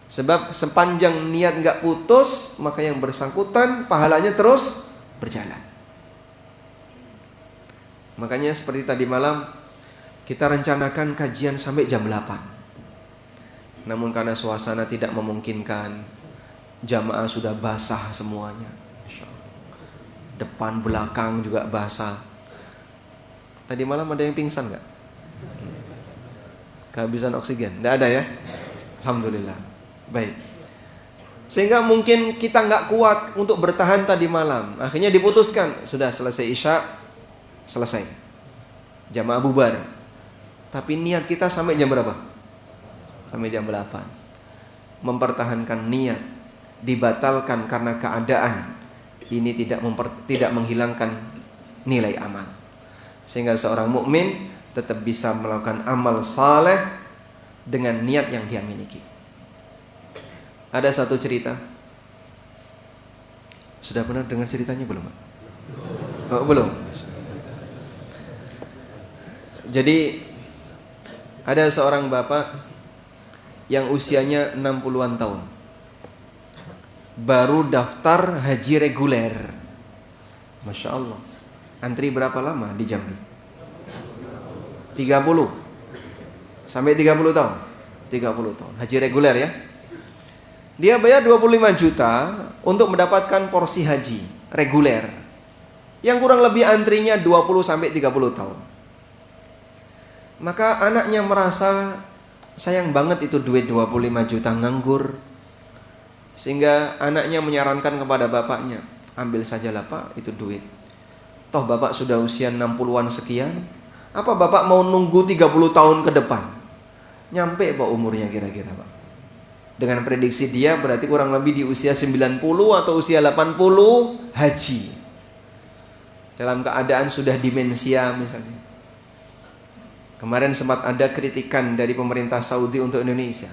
Sebab sepanjang niat enggak putus, maka yang bersangkutan pahalanya terus berjalan. Makanya seperti tadi malam kita rencanakan kajian sampai jam 8. Namun karena suasana tidak memungkinkan, jamaah sudah basah semuanya. Depan belakang juga basah. Tadi malam ada yang pingsan enggak? Kehabisan oksigen? Enggak ada ya? Alhamdulillah. Baik. Sehingga mungkin kita enggak kuat untuk bertahan tadi malam. Akhirnya diputuskan, sudah selesai isya, selesai. Jamaah bubar. Tapi niat kita sampai jam berapa? Sampai jam 8. Mempertahankan niat dibatalkan karena keadaan, ini tidak menghilangkan nilai amal. Sehingga seorang mukmin tetap bisa melakukan amal saleh dengan niat yang dia miliki. Ada satu cerita. Sudah pernah dengar ceritanya belum? Oh, belum. Jadi ada seorang bapak yang usianya 60-an tahun, baru daftar haji reguler. Masya Allah. Antri berapa lama di Jambi? 30 sampai 30 tahun. 30 tahun haji reguler ya. Dia bayar 25 juta untuk mendapatkan porsi haji reguler, yang kurang lebih antrinya 20 sampai 30 tahun. Maka anaknya merasa sayang banget itu duit 25 juta nganggur. Sehingga anaknya menyarankan kepada bapaknya, ambil sajalah Pak, itu duit. Toh bapak sudah usia 60-an sekian, apa bapak mau nunggu 30 tahun ke depan? Nyampe Pak umurnya kira-kira Pak? Dengan prediksi dia berarti kurang lebih di usia 90 atau usia 80 haji. Dalam keadaan sudah demensia misalnya. Kemarin sempat ada kritikan dari pemerintah Saudi untuk Indonesia.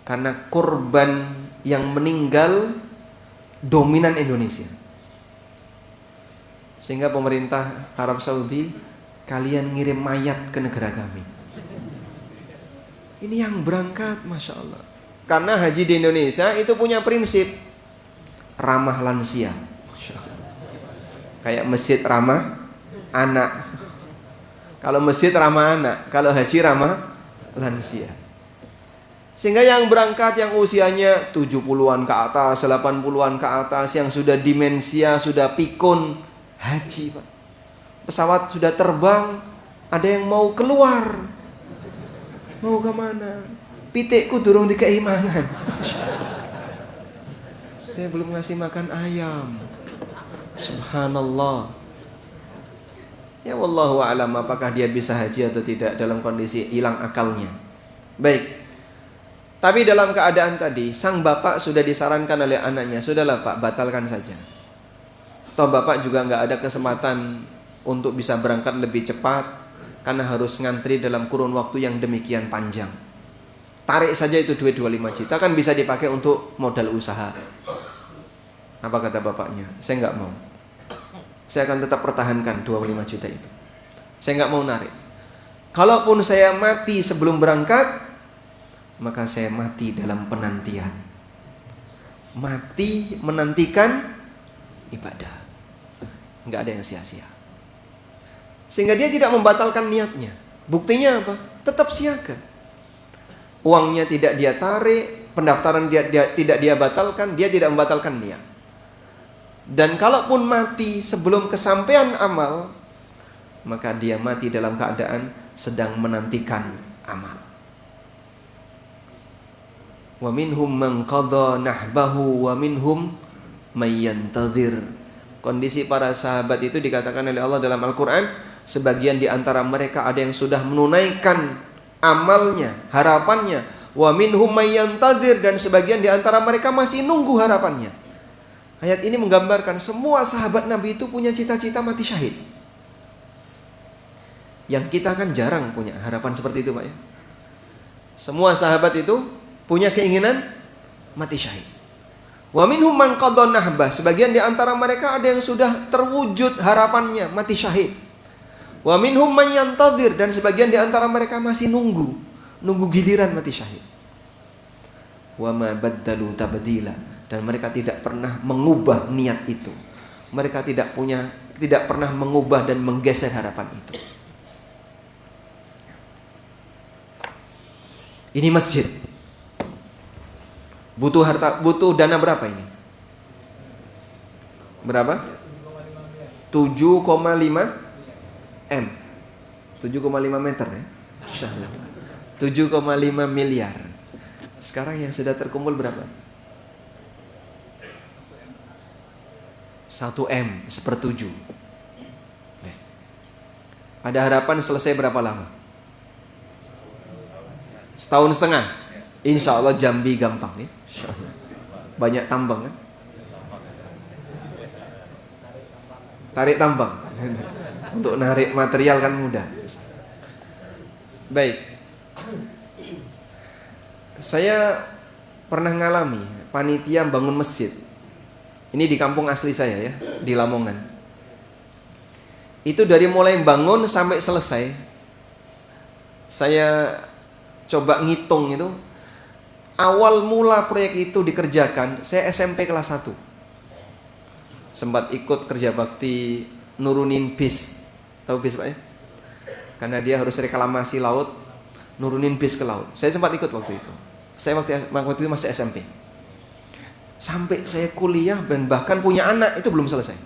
karena korban yang meninggal dominan Indonesia. Sehingga pemerintah Arab Saudi, kalian ngirim mayat ke negara kami. Ini yang berangkat, Masya Allah. Karena haji di Indonesia itu punya prinsip ramah lansia. Kayak masjid ramah anak. Kalau masjid ramah anak, kalau haji ramah lansia. Sehingga yang berangkat yang usianya 70-an ke atas, 80-an ke atas, yang sudah demensia, sudah pikun, haji Pak. Pesawat sudah terbang, ada yang mau keluar. Mau kemana? Pitikku durung dikeimangan. Saya belum ngasih makan ayam. Subhanallah. Ya wallahu a'lam apakah dia bisa haji atau tidak dalam kondisi hilang akalnya. Baik. Tapi dalam keadaan tadi, sang bapak sudah disarankan oleh anaknya, sudahlah Pak, batalkan saja. Toh bapak juga nggak ada kesempatan untuk bisa berangkat lebih cepat, karena harus ngantri dalam kurun waktu yang demikian panjang. Tarik saja itu duit 25 juta, kan bisa dipakai untuk modal usaha. Apa kata bapaknya? Saya nggak mau. Saya akan tetap pertahankan 25 juta itu. Saya nggak mau narik. Kalaupun saya mati sebelum berangkat, maka saya mati dalam penantian. Mati menantikan ibadah. Nggak ada yang sia-sia. Sehingga dia tidak membatalkan niatnya. Buktinya apa? Tetap siaga. Uangnya tidak dia tarik, pendaftaran dia tidak dia batalkan, dia tidak membatalkan niat. Dan kalaupun mati sebelum kesampaian amal, maka dia mati dalam keadaan sedang menantikan amal. Wa minhum man qadha nahbahu wa minhum may yantadhir. Kondisi para sahabat itu dikatakan oleh Allah dalam Al-Qur'an, sebagian di antara mereka ada yang sudah menunaikan amalnya, harapannya, wa minhum may yantadhir, dan sebagian di antara mereka masih nunggu harapannya. Ayat ini menggambarkan semua sahabat Nabi itu punya cita-cita mati syahid. Yang kita kan jarang punya harapan seperti itu, Pak ya. Semua sahabat itu punya keinginan mati syahid. Wa minhum man qadha nahbah, sebagian di antara mereka ada yang sudah terwujud harapannya mati syahid. Wa minhum man yantadhir, dan sebagian di antara mereka masih nunggu giliran mati syahid. Wa ma baddalu tabdila, dan mereka tidak pernah mengubah niat itu. Mereka tidak pernah mengubah dan menggeser harapan itu. Ini masjid. Butuh dana berapa ini? Berapa? 7,5 M. 7,5 meter ya. Insyaallah. 7,5 miliar. Sekarang yang sudah terkumpul berapa? 1 M, 1/7. Ada harapan selesai berapa lama? Setahun setengah. Insya Allah Jambi gampang ya. Banyak tambang kan? Tarik tambang. Untuk narik material kan mudah. Baik. Saya pernah ngalami panitia bangun masjid. Ini di kampung asli saya ya, di Lamongan. Itu dari mulai bangun sampai selesai, saya coba ngitung itu. Awal mula proyek itu dikerjakan, saya SMP kelas 1. Sempat ikut kerja bakti nurunin bis. Tahu bis Pak ya? Karena dia harus reklamasi laut, nurunin bis ke laut. Saya sempat ikut waktu itu. Saya waktu itu masih SMP. Sampai saya kuliah dan bahkan punya anak itu belum selesai.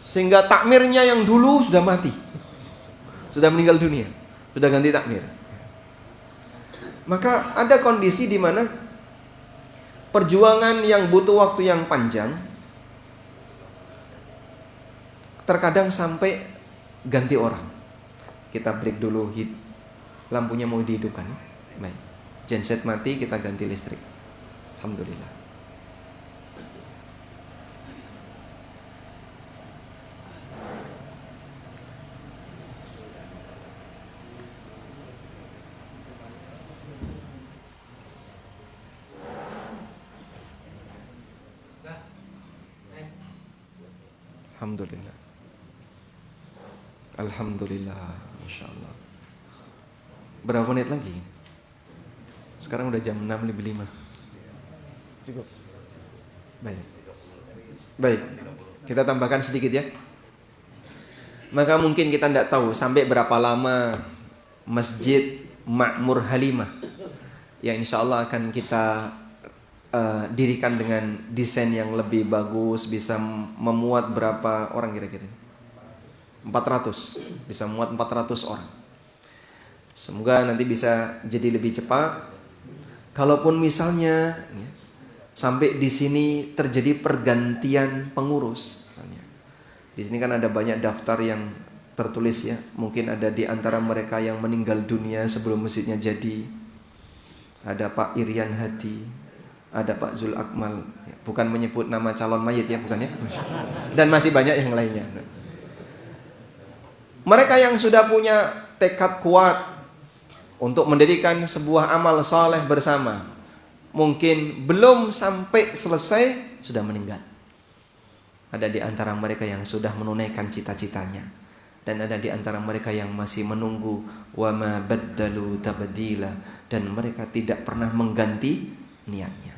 Sehingga takmirnya yang dulu sudah mati. Sudah meninggal dunia. Sudah ganti takmir. Maka ada kondisi di mana perjuangan yang butuh waktu yang panjang terkadang sampai ganti orang. Kita break dulu, lampunya mau dihidupkan. Baik. Genset mati, kita ganti listrik. Alhamdulillah. Alhamdulillah. Alhamdulillah, Masya Allah. Berapa menit lagi? Sekarang udah jam 6:05. Cukup. Baik, kita tambahkan sedikit ya. Maka mungkin kita tidak tahu sampai berapa lama Masjid Makmur Halimah yang insya Allah akan kita dirikan dengan desain yang lebih bagus, bisa memuat berapa orang kira-kira? 400, bisa memuat 400 orang. Semoga nanti bisa jadi lebih cepat. Kalaupun misalnya ya, sampai di sini terjadi pergantian pengurus, misalnya. Di sini kan ada banyak daftar yang tertulis ya. Mungkin ada di antara mereka yang meninggal dunia sebelum masjidnya jadi. Ada Pak Irian Hadi, ada Pak Zul Akmal, bukan menyebut nama calon mayit ya, bukan ya? Dan masih banyak yang lainnya. Mereka yang sudah punya tekad kuat untuk mendirikan sebuah amal saleh bersama, mungkin belum sampai selesai sudah meninggal. Ada di antara mereka yang sudah menunaikan cita-citanya, dan ada di antara mereka yang masih menunggu wa ma baddalu tabdila, dan mereka tidak pernah mengganti niatnya.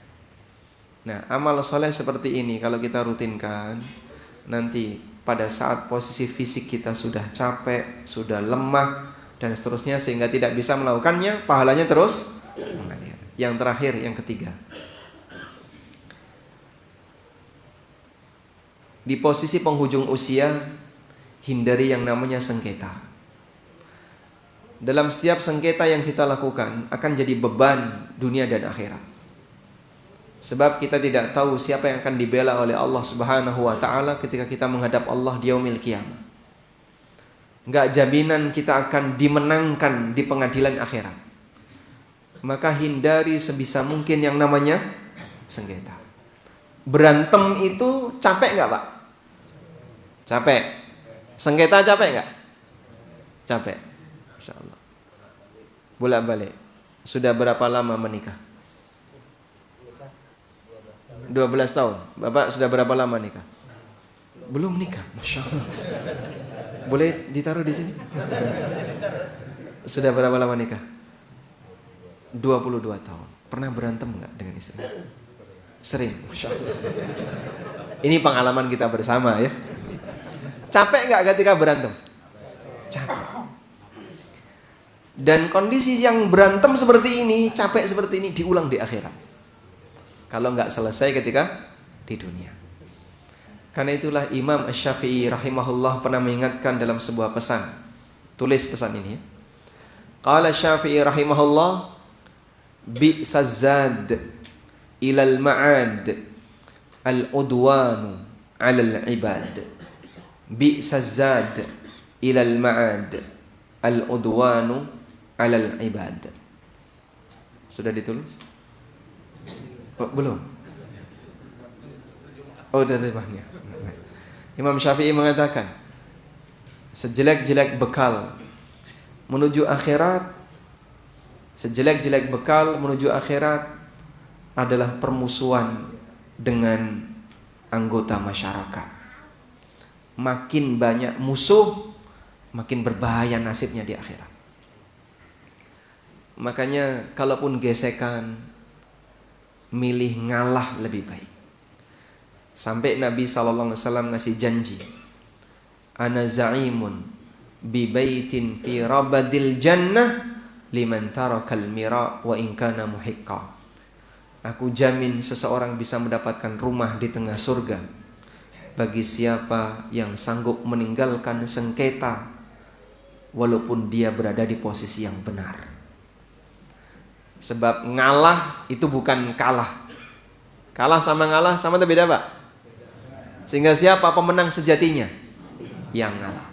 Nah, amal soleh seperti ini kalau kita rutinkan, nanti pada saat posisi fisik kita sudah capek, sudah lemah dan seterusnya sehingga tidak bisa melakukannya, pahalanya terus mengalir. Yang terakhir, yang ketiga, di posisi penghujung usia, hindari yang namanya sengketa. Dalam setiap sengketa yang kita lakukan akan jadi beban dunia dan akhirat. Sebab kita tidak tahu siapa yang akan dibela oleh Allah Subhanahu wa taala ketika kita menghadap Allah di yaumil qiyamah. Enggak jaminan kita akan dimenangkan di pengadilan akhirat. Maka hindari sebisa mungkin yang namanya sengketa. Berantem itu capek enggak, Pak? Capek. Sengketa capek enggak? Capek. Insyaallah. Bolak-balik. Sudah berapa lama menikah? 12 tahun. Bapak sudah berapa lama nikah? Belum nikah, Masya Allah. Boleh ditaruh di sini? Sudah berapa lama nikah? 22 tahun. Pernah berantem nggak dengan istri? Sering, Masya Allah. Ini pengalaman kita bersama ya. Capek nggak ketika berantem? Capek. Dan kondisi yang berantem seperti ini, capek seperti ini diulang di akhirat. Kalau nggak selesai ketika di dunia. Karena itulah Imam Asy-Syafi'i rahimahullah pernah mengingatkan dalam sebuah pesan. Tulis pesan ini ya. Qala Syafi'i rahimahullah, bi'sazad ilal ma'ad al-udwanu 'alal ibad. Bi'sazad ilal ma'ad al-udwanu 'alal ibad. Sudah ditulis? Oh, belum. Oh, udah terjemahnya. Imam Syafi'i mengatakan, sejelek-jelek bekal menuju akhirat, sejelek-jelek bekal menuju akhirat adalah permusuhan dengan anggota masyarakat. Makin banyak musuh, makin berbahaya nasibnya di akhirat. Makanya kalaupun gesekan, milih ngalah lebih baik. Sampai Nabi SAW ngasih janji, ana za'imun bi baitin fi rabadil jannah liman tarakal mira wa in kana muhiqqa. Aku jamin seseorang bisa mendapatkan rumah di tengah surga bagi siapa yang sanggup meninggalkan sengketa walaupun dia berada di posisi yang benar. Sebab ngalah itu bukan kalah. Kalah sama ngalah sama atau beda, Pak? Sehingga siapa pemenang sejatinya? Yang ngalah.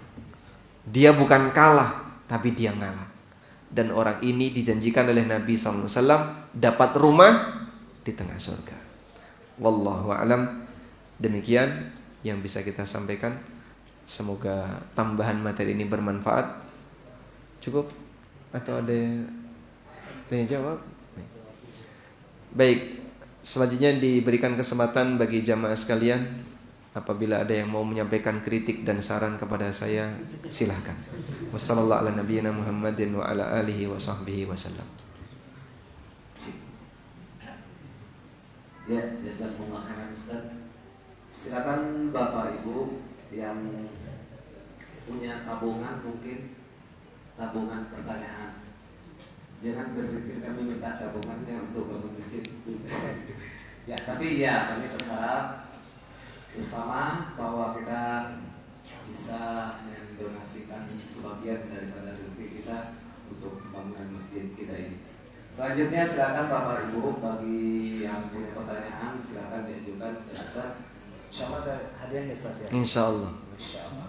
Dia bukan kalah, tapi dia ngalah. Dan orang ini dijanjikan oleh Nabi SAW dapat rumah di tengah surga. Wallahu a'lam. Demikian yang bisa kita sampaikan. Semoga tambahan materi ini bermanfaat. Cukup? Atau ada tanya jawab? Baik, selanjutnya diberikan kesempatan bagi jamaah sekalian Apabila ada yang mau menyampaikan kritik dan saran kepada saya, silahkan. Wassallallahu ala nabiyyina Muhammadin wa ala alihi wa sahbihi wasallam. Ya, jazakumullah khairan Ustaz. Silakan Bapak Ibu yang punya tabungan, mungkin tabungan pertanyaan. Jangan berpikir kami minta tabungannya untuk bangun masjid. Ya, tapi ya kami berharap bersama bahwa kita bisa mendonasikan sebagian daripada rezeki kita untuk pembangunan masjid kita ini. Selanjutnya silakan Bapak Ibu, bagi yang punya pertanyaan silakan diajukan ke Ustaz. Insyaallah ada hadiah ya Ustaz ya. Insyaallah. Insyaallah.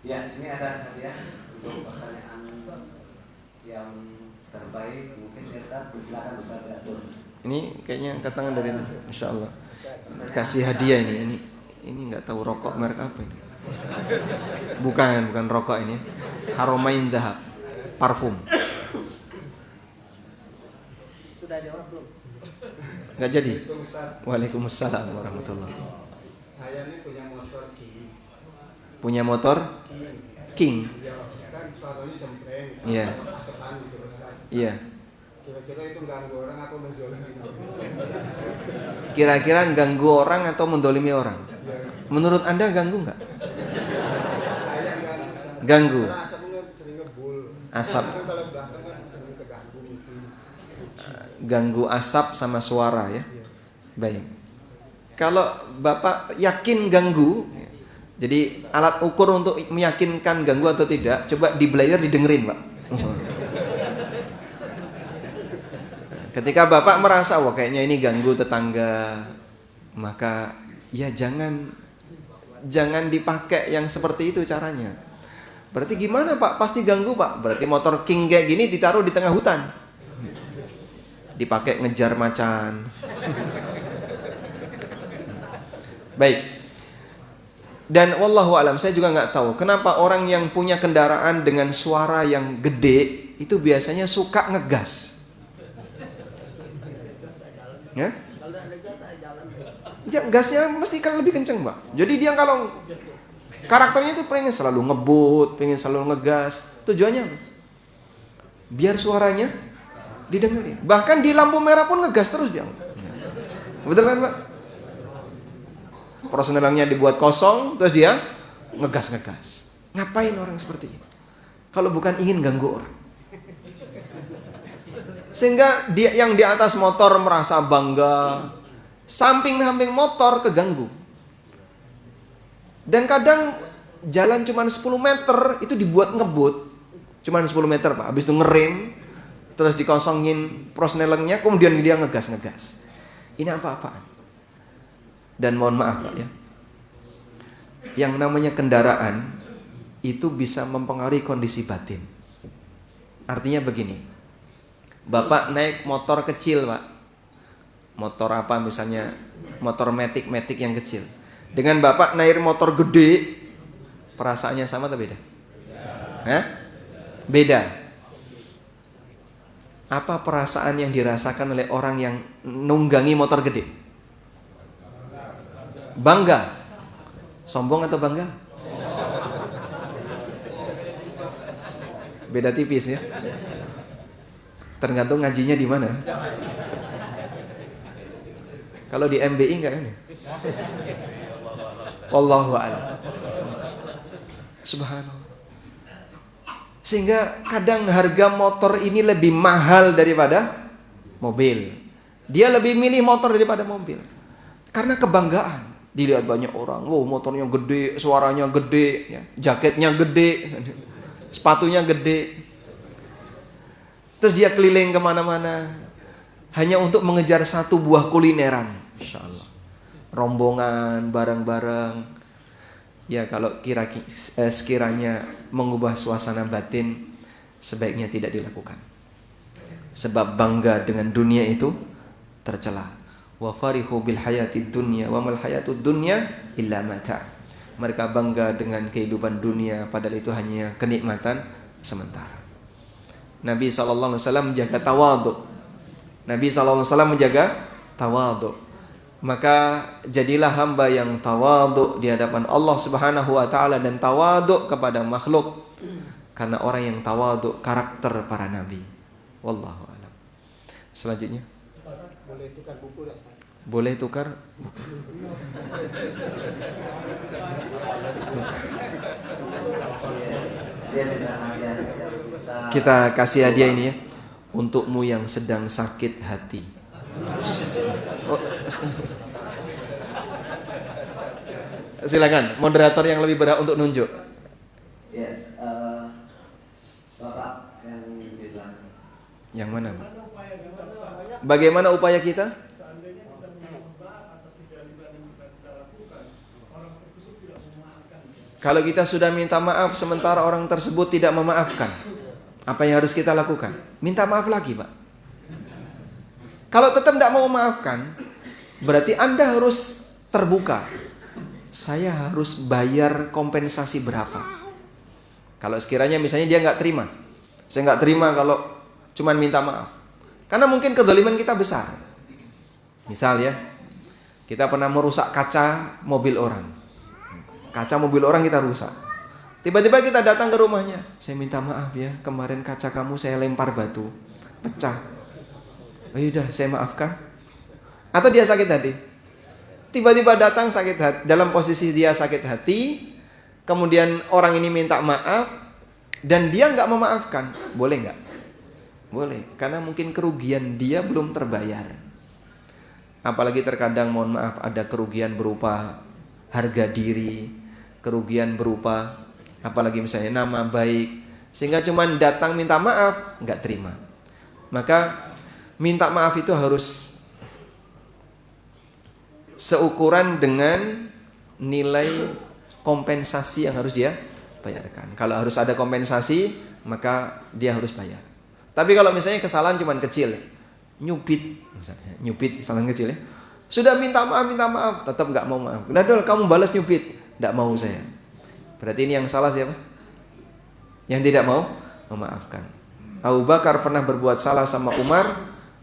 Ya, ini ada hadiah untuk pertanyaan yang terbaik mungkin ya Ustaz. Silakan Ustaz diatur. Ini kayaknya angkat tangan dari itu. Insyaallah. Kasih hadiah ini. Ini nggak tahu rokok merek apa ini. Bukan rokok ini. Haromain Dahab, parfum. Sudah jawab belum? Nggak jadi. Waalaikumsalam warahmatullahi. Saya ini punya motor King. Punya motor King. Ya, kan suaranya cempreng. Iya. Asepan gitu Ustaz. Iya. Kira-kira itu ganggu orang apa menzolimi orang? Kira-kira ganggu orang atau mendolimi orang? Ya. Menurut Anda ganggu nggak? Saya ganggu. Ustaz. Ganggu. Karena asapnya sering ngebul. Asap. Kan kalau belakang kan sering keganggu mungkin. Ganggu asap sama suara ya. Yes. Baik. Kalau Bapak yakin ganggu, jadi alat ukur untuk meyakinkan ganggu atau tidak, coba di belayer didengerin, Pak. Ketika Bapak merasa wah kayaknya ini ganggu tetangga, maka ya jangan dipakai yang seperti itu caranya. Berarti gimana Pak? Pasti ganggu Pak. Berarti motor King kayak gini ditaruh di tengah hutan. Dipakai ngejar macan. Baik. Dan wallahu alam, saya juga nggak tahu kenapa orang yang punya kendaraan dengan suara yang gede itu biasanya suka ngegas. Ya? Gasnya mesti kan lebih kenceng, Mbak. Jadi dia kalau karakternya itu pengen selalu ngebut, pengen selalu ngegas. Tujuannya apa? Biar suaranya didengarin. Bahkan di lampu merah pun ngegas terus dia. Betul kan, Mbak? Personelnya dibuat kosong, terus dia ngegas. Ngapain orang seperti ini? Kalau bukan ingin ganggu orang. Sehingga dia yang di atas motor merasa bangga, samping motor keganggu. Dan kadang jalan cuma 10 meter itu dibuat ngebut. Cuma 10 meter Pak, habis itu ngerem, terus dikosongin prosnelengnya, kemudian dia ngegas. Ini apa-apaan? Dan mohon maaf Pak ya, yang namanya kendaraan itu bisa mempengaruhi kondisi batin. Artinya begini, Bapak naik motor kecil Pak, motor apa misalnya, motor matic yang kecil, dengan Bapak naik motor gede, perasaannya sama atau beda? Hah? Beda. Apa perasaan yang dirasakan oleh orang yang nunggangi motor gede? Bangga. Sombong atau bangga? Beda tipis ya. Tergantung ngajinya di mana. Kalau di MBI enggak ini. Wallahu a'lam. Subhanallah. Sehingga kadang harga motor ini lebih mahal daripada mobil. Dia lebih milih motor daripada mobil. Karena kebanggaan. Dilihat banyak orang, wow motornya gede, suaranya gede, ya, jaketnya gede, sepatunya gede. Terus dia keliling kemana-mana hanya untuk mengejar satu buah kulineran, Insya Allah. Rombongan, bareng-bareng. Ya kalau sekiranya mengubah suasana batin, sebaiknya tidak dilakukan. Sebab bangga dengan dunia itu tercela. Wa farihu bil hayatid dunya wa mal hayatud dunya illa mata'. Mereka bangga dengan kehidupan dunia padahal itu hanya kenikmatan sementara. Nabi SAW menjaga tawadhu. Nabi SAW menjaga tawadhu. Maka jadilah hamba yang tawadhu di hadapan Allah Subhanahu wa taala dan tawadhu kepada makhluk. Karena orang yang tawadhu karakter para nabi. Wallahu a'lam. Selanjutnya, Boleh tukar buku tak, Ustaz? boleh tukar. Dia minta hadiah kalau bisa. Kita kasih hadiah ini ya, untukmu yang sedang sakit hati. Oh. Silakan, moderator yang lebih berhak untuk nunjuk. Ya, Bapak yang di belakang. Yang mana? Bu? Bagaimana upaya kita? Kalau kita sudah minta maaf sementara orang tersebut tidak memaafkan, apa yang harus kita lakukan? Minta maaf lagi, Pak. Kalau tetap tidak mau memaafkan, berarti Anda harus terbuka. Saya harus bayar kompensasi berapa? Kalau sekiranya misalnya dia nggak terima, saya nggak terima kalau cuman minta maaf. Karena mungkin kezaliman kita besar. Misal ya, kita pernah merusak kaca mobil orang. Kaca mobil orang kita rusak. Tiba-tiba kita datang ke rumahnya. Saya minta maaf ya, kemarin kaca kamu saya lempar batu, pecah. Oh yaudah, saya maafkan. Atau dia sakit hati. Tiba-tiba datang sakit hati, dalam posisi dia sakit hati, kemudian orang ini minta maaf dan dia nggak memaafkan, boleh nggak? Boleh, karena mungkin kerugian dia belum terbayar. Apalagi terkadang, mohon maaf, ada kerugian berupa harga diri, kerugian berupa apalagi misalnya nama baik, sehingga cuman datang minta maaf nggak terima. Maka minta maaf itu harus seukuran dengan nilai kompensasi yang harus dia bayarkan. Kalau harus ada kompensasi, maka dia harus bayar. Tapi kalau misalnya kesalahan cuma kecil, nyubit, misalnya nyubit kesalahan kecil ya, sudah minta maaf, tetap nggak mau maaf. Nah, dol, kamu balas nyubit, nggak mau saya. Berarti ini yang salah siapa? Yang tidak mau memaafkan. Abu Bakar pernah berbuat salah sama Umar,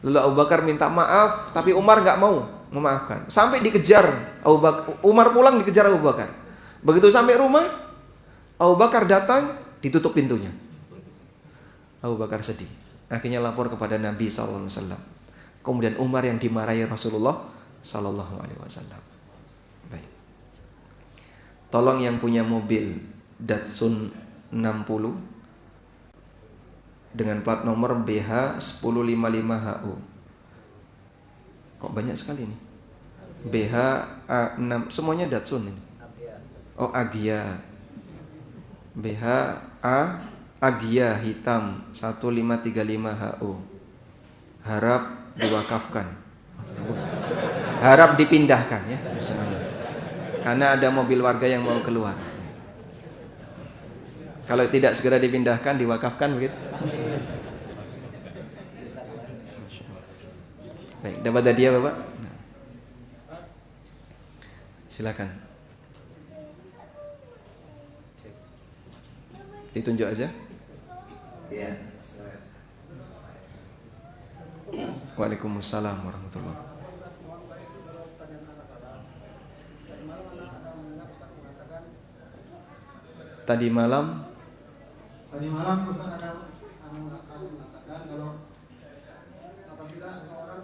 lalu Abu Bakar minta maaf, tapi Umar nggak mau memaafkan. Sampai dikejar Abu Bakar, Umar pulang dikejar Abu Bakar. Begitu sampai rumah, Abu Bakar datang, ditutup pintunya. Abu Bakar sedih. Akhirnya lapor kepada Nabi SAW. Kemudian Umar yang dimarahi Rasulullah SAW. Baik. Tolong yang punya mobil Datsun 60 dengan plat nomor BH 1055HU. Kok banyak sekali nih? BH A6, semuanya Datsun ini. Oh, Agia. BH Agia hitam 1535HU. Harap diwakafkan. Harap dipindahkan ya. Karena ada mobil warga yang mau keluar. Kalau tidak segera dipindahkan, diwakafkan begitu. Baik, dapat hadiah Bapak? Silakan. Ditunjuk aja. Ya. Waalaikumsalam warahmatullahi. Tadi malam Ustaz ada mengatakan kalau apabila seseorang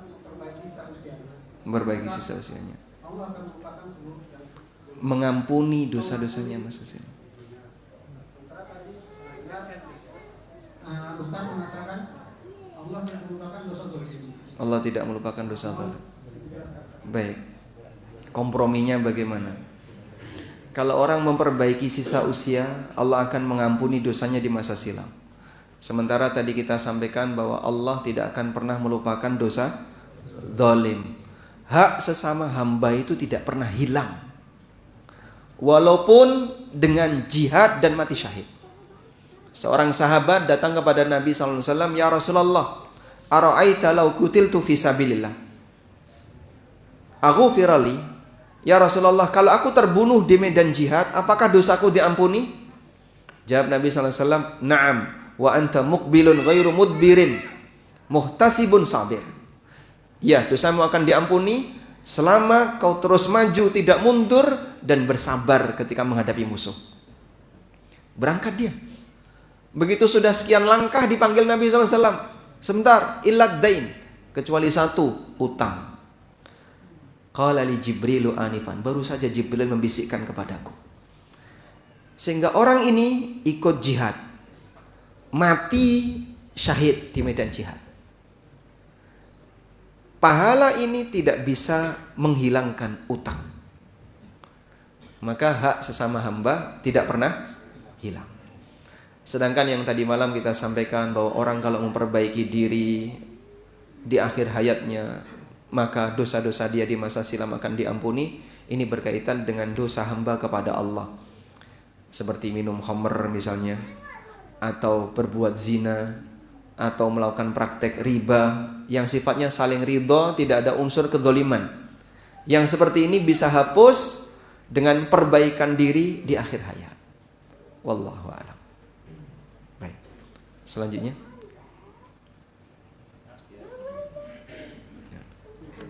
memperbaiki sisa usianya, Allah akan melupakan seluruh dan mengampuni dosa-dosanya masa sini. sementara tadi Ustaz mengatakan Allah tidak melupakan dosa zalim. Allah tidak melupakan dosa zalim. Baik. Komprominya bagaimana? Kalau orang memperbaiki sisa usia, Allah akan mengampuni dosanya di masa silam. Sementara tadi kita sampaikan bahwa Allah tidak akan pernah melupakan dosa zalim. Hak sesama hamba itu tidak pernah hilang, walaupun dengan jihad dan mati syahid. Seorang sahabat datang kepada Nabi SAW, ya Rasulullah, ara'aita law kutiltu fi sabilillah aghfirali. Ya Rasulullah, kalau aku terbunuh di medan jihad, apakah dosaku diampuni? Jawab Nabi SAW, na'am, wa anta muqbilun ghairu mudbirin muhtasibun sabir. Ya, dosamu akan diampuni selama kau terus maju, tidak mundur, dan bersabar ketika menghadapi musuh. Berangkat dia. Begitu sudah sekian langkah dipanggil Nabi SAW. Sebentar, illad dain, kecuali satu, utang. Qala li Jibrilu anifan, baru saja Jibril membisikkan kepadaku. Sehingga orang ini ikut jihad, mati syahid di medan jihad. Pahala ini tidak bisa menghilangkan utang. Maka hak sesama hamba tidak pernah hilang. Sedangkan yang tadi malam kita sampaikan bahwa orang kalau memperbaiki diri di akhir hayatnya, maka dosa-dosa dia di masa silam akan diampuni. Ini berkaitan dengan dosa hamba kepada Allah, seperti minum khamr misalnya, atau berbuat zina, atau melakukan praktek riba yang sifatnya saling ridho, tidak ada unsur kezaliman. Yang seperti ini bisa hapus dengan perbaikan diri di akhir hayat. Wallahu a'lam. Baik. Selanjutnya.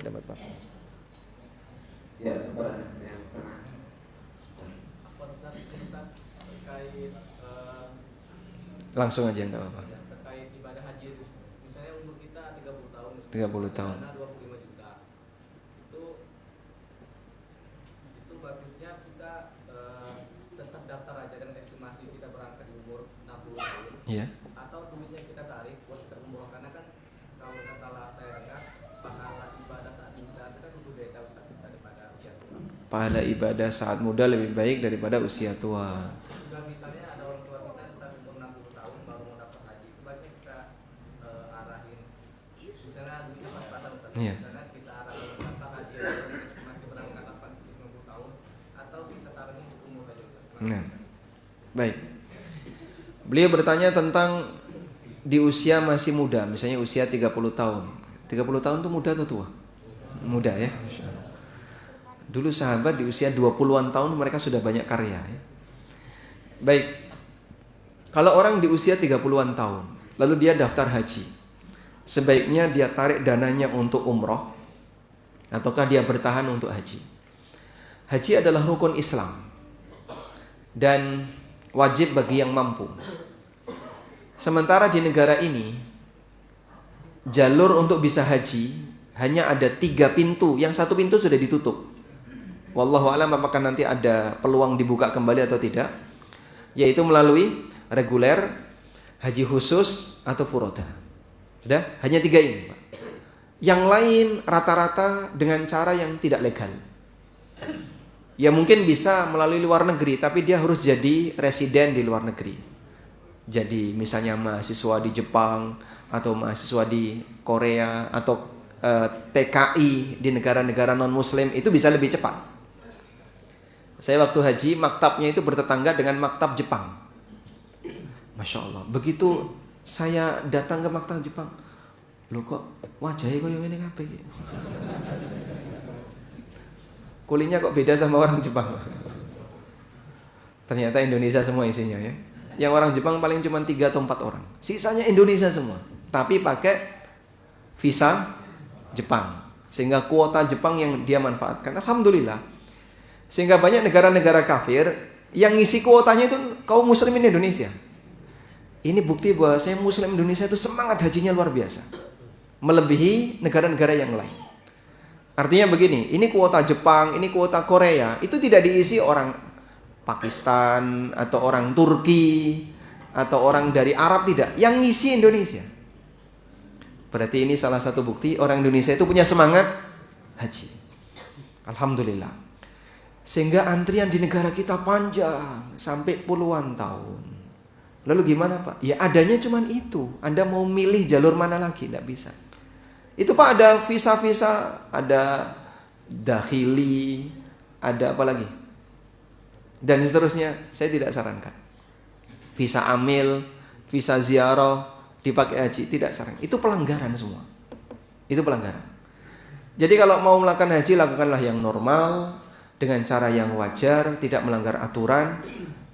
Dapat Pak. Ya, kepada yang tengah. Langsung aja enggak apa-apa. Terkait ibadah haji, misalnya umur kita 30 tahun. 30 tahun. 25 juta. Itu bagusnya kita tetap daftar aja dengan estimasi kita berangkat di umur 60 tahun. Iya. Atau duitnya kita tarik buat kita umroh, karena kan kalau nggak salah saya dengar pahala ibadah saat muda itu kan lebih baik daripada usia tua. Pahala ibadah saat muda lebih baik daripada usia tua. Juga misalnya ada orang tua kita sekitar umur 60 tahun baru mau dapat haji, sebaiknya kita arahin misalnya duitnya pas-pasan, Iya. misalnya kita arahin daftar haji masih berangkat 80-90 tahun, atau kita saranin untuk umur aja. Nah. Baik. Beliau bertanya tentang di usia masih muda, misalnya usia 30 tahun. 30 tahun itu muda atau tua? Muda ya. Dulu sahabat di usia 20-an tahun mereka sudah banyak karya ya. Baik. Kalau orang di usia 30-an tahun, lalu dia daftar haji, sebaiknya dia tarik dananya untuk umroh, ataukah dia bertahan untuk haji? Haji adalah rukun Islam dan wajib bagi yang mampu. Sementara di negara ini, jalur untuk bisa haji hanya ada 3 pintu, yang 1 pintu sudah ditutup. Wallahu a'lam apakah nanti ada peluang dibuka kembali atau tidak, yaitu melalui reguler, haji khusus, atau furoda. Sudah? Hanya 3 ini, Pak. Yang lain rata-rata dengan cara yang tidak legal. Ya mungkin bisa melalui luar negeri, tapi dia harus jadi residen di luar negeri. Jadi misalnya mahasiswa di Jepang, atau mahasiswa di Korea, atau TKI di negara-negara non-muslim, itu bisa lebih cepat. Saya waktu haji, maktabnya itu bertetangga dengan maktab Jepang. Masya Allah. Begitu saya datang ke maktab Jepang, loh kok wajahnya kok yang ini kabeh. Kulitnya kok beda sama orang Jepang. Ternyata Indonesia semua isinya ya. Yang orang Jepang paling cuma 3 atau 4 orang. Sisanya Indonesia semua. Tapi pakai visa Jepang. Sehingga kuota Jepang yang dia manfaatkan. Alhamdulillah. Sehingga banyak negara-negara kafir yang ngisi kuotanya itu kaum muslimin Indonesia. Ini bukti bahwa saya muslim Indonesia itu semangat hajinya luar biasa. Melebihi negara-negara yang lain. Artinya begini, ini kuota Jepang, ini kuota Korea, itu tidak diisi orang Pakistan atau orang Turki atau orang dari Arab, tidak. Yang ngisi Indonesia. Berarti ini salah satu bukti orang Indonesia itu punya semangat haji. Alhamdulillah. Sehingga antrian di negara kita panjang sampai puluhan tahun. Lalu gimana Pak? Ya adanya cuman itu. Anda mau milih jalur mana lagi? Tidak bisa. Itu Pak ada visa-visa, ada dakhili, ada apa lagi? Dan seterusnya, saya tidak sarankan. Visa amil, visa ziarah, dipakai haji, tidak sarankan. Itu pelanggaran semua. Itu pelanggaran. Jadi kalau mau melakukan haji, lakukanlah yang normal, dengan cara yang wajar, tidak melanggar aturan.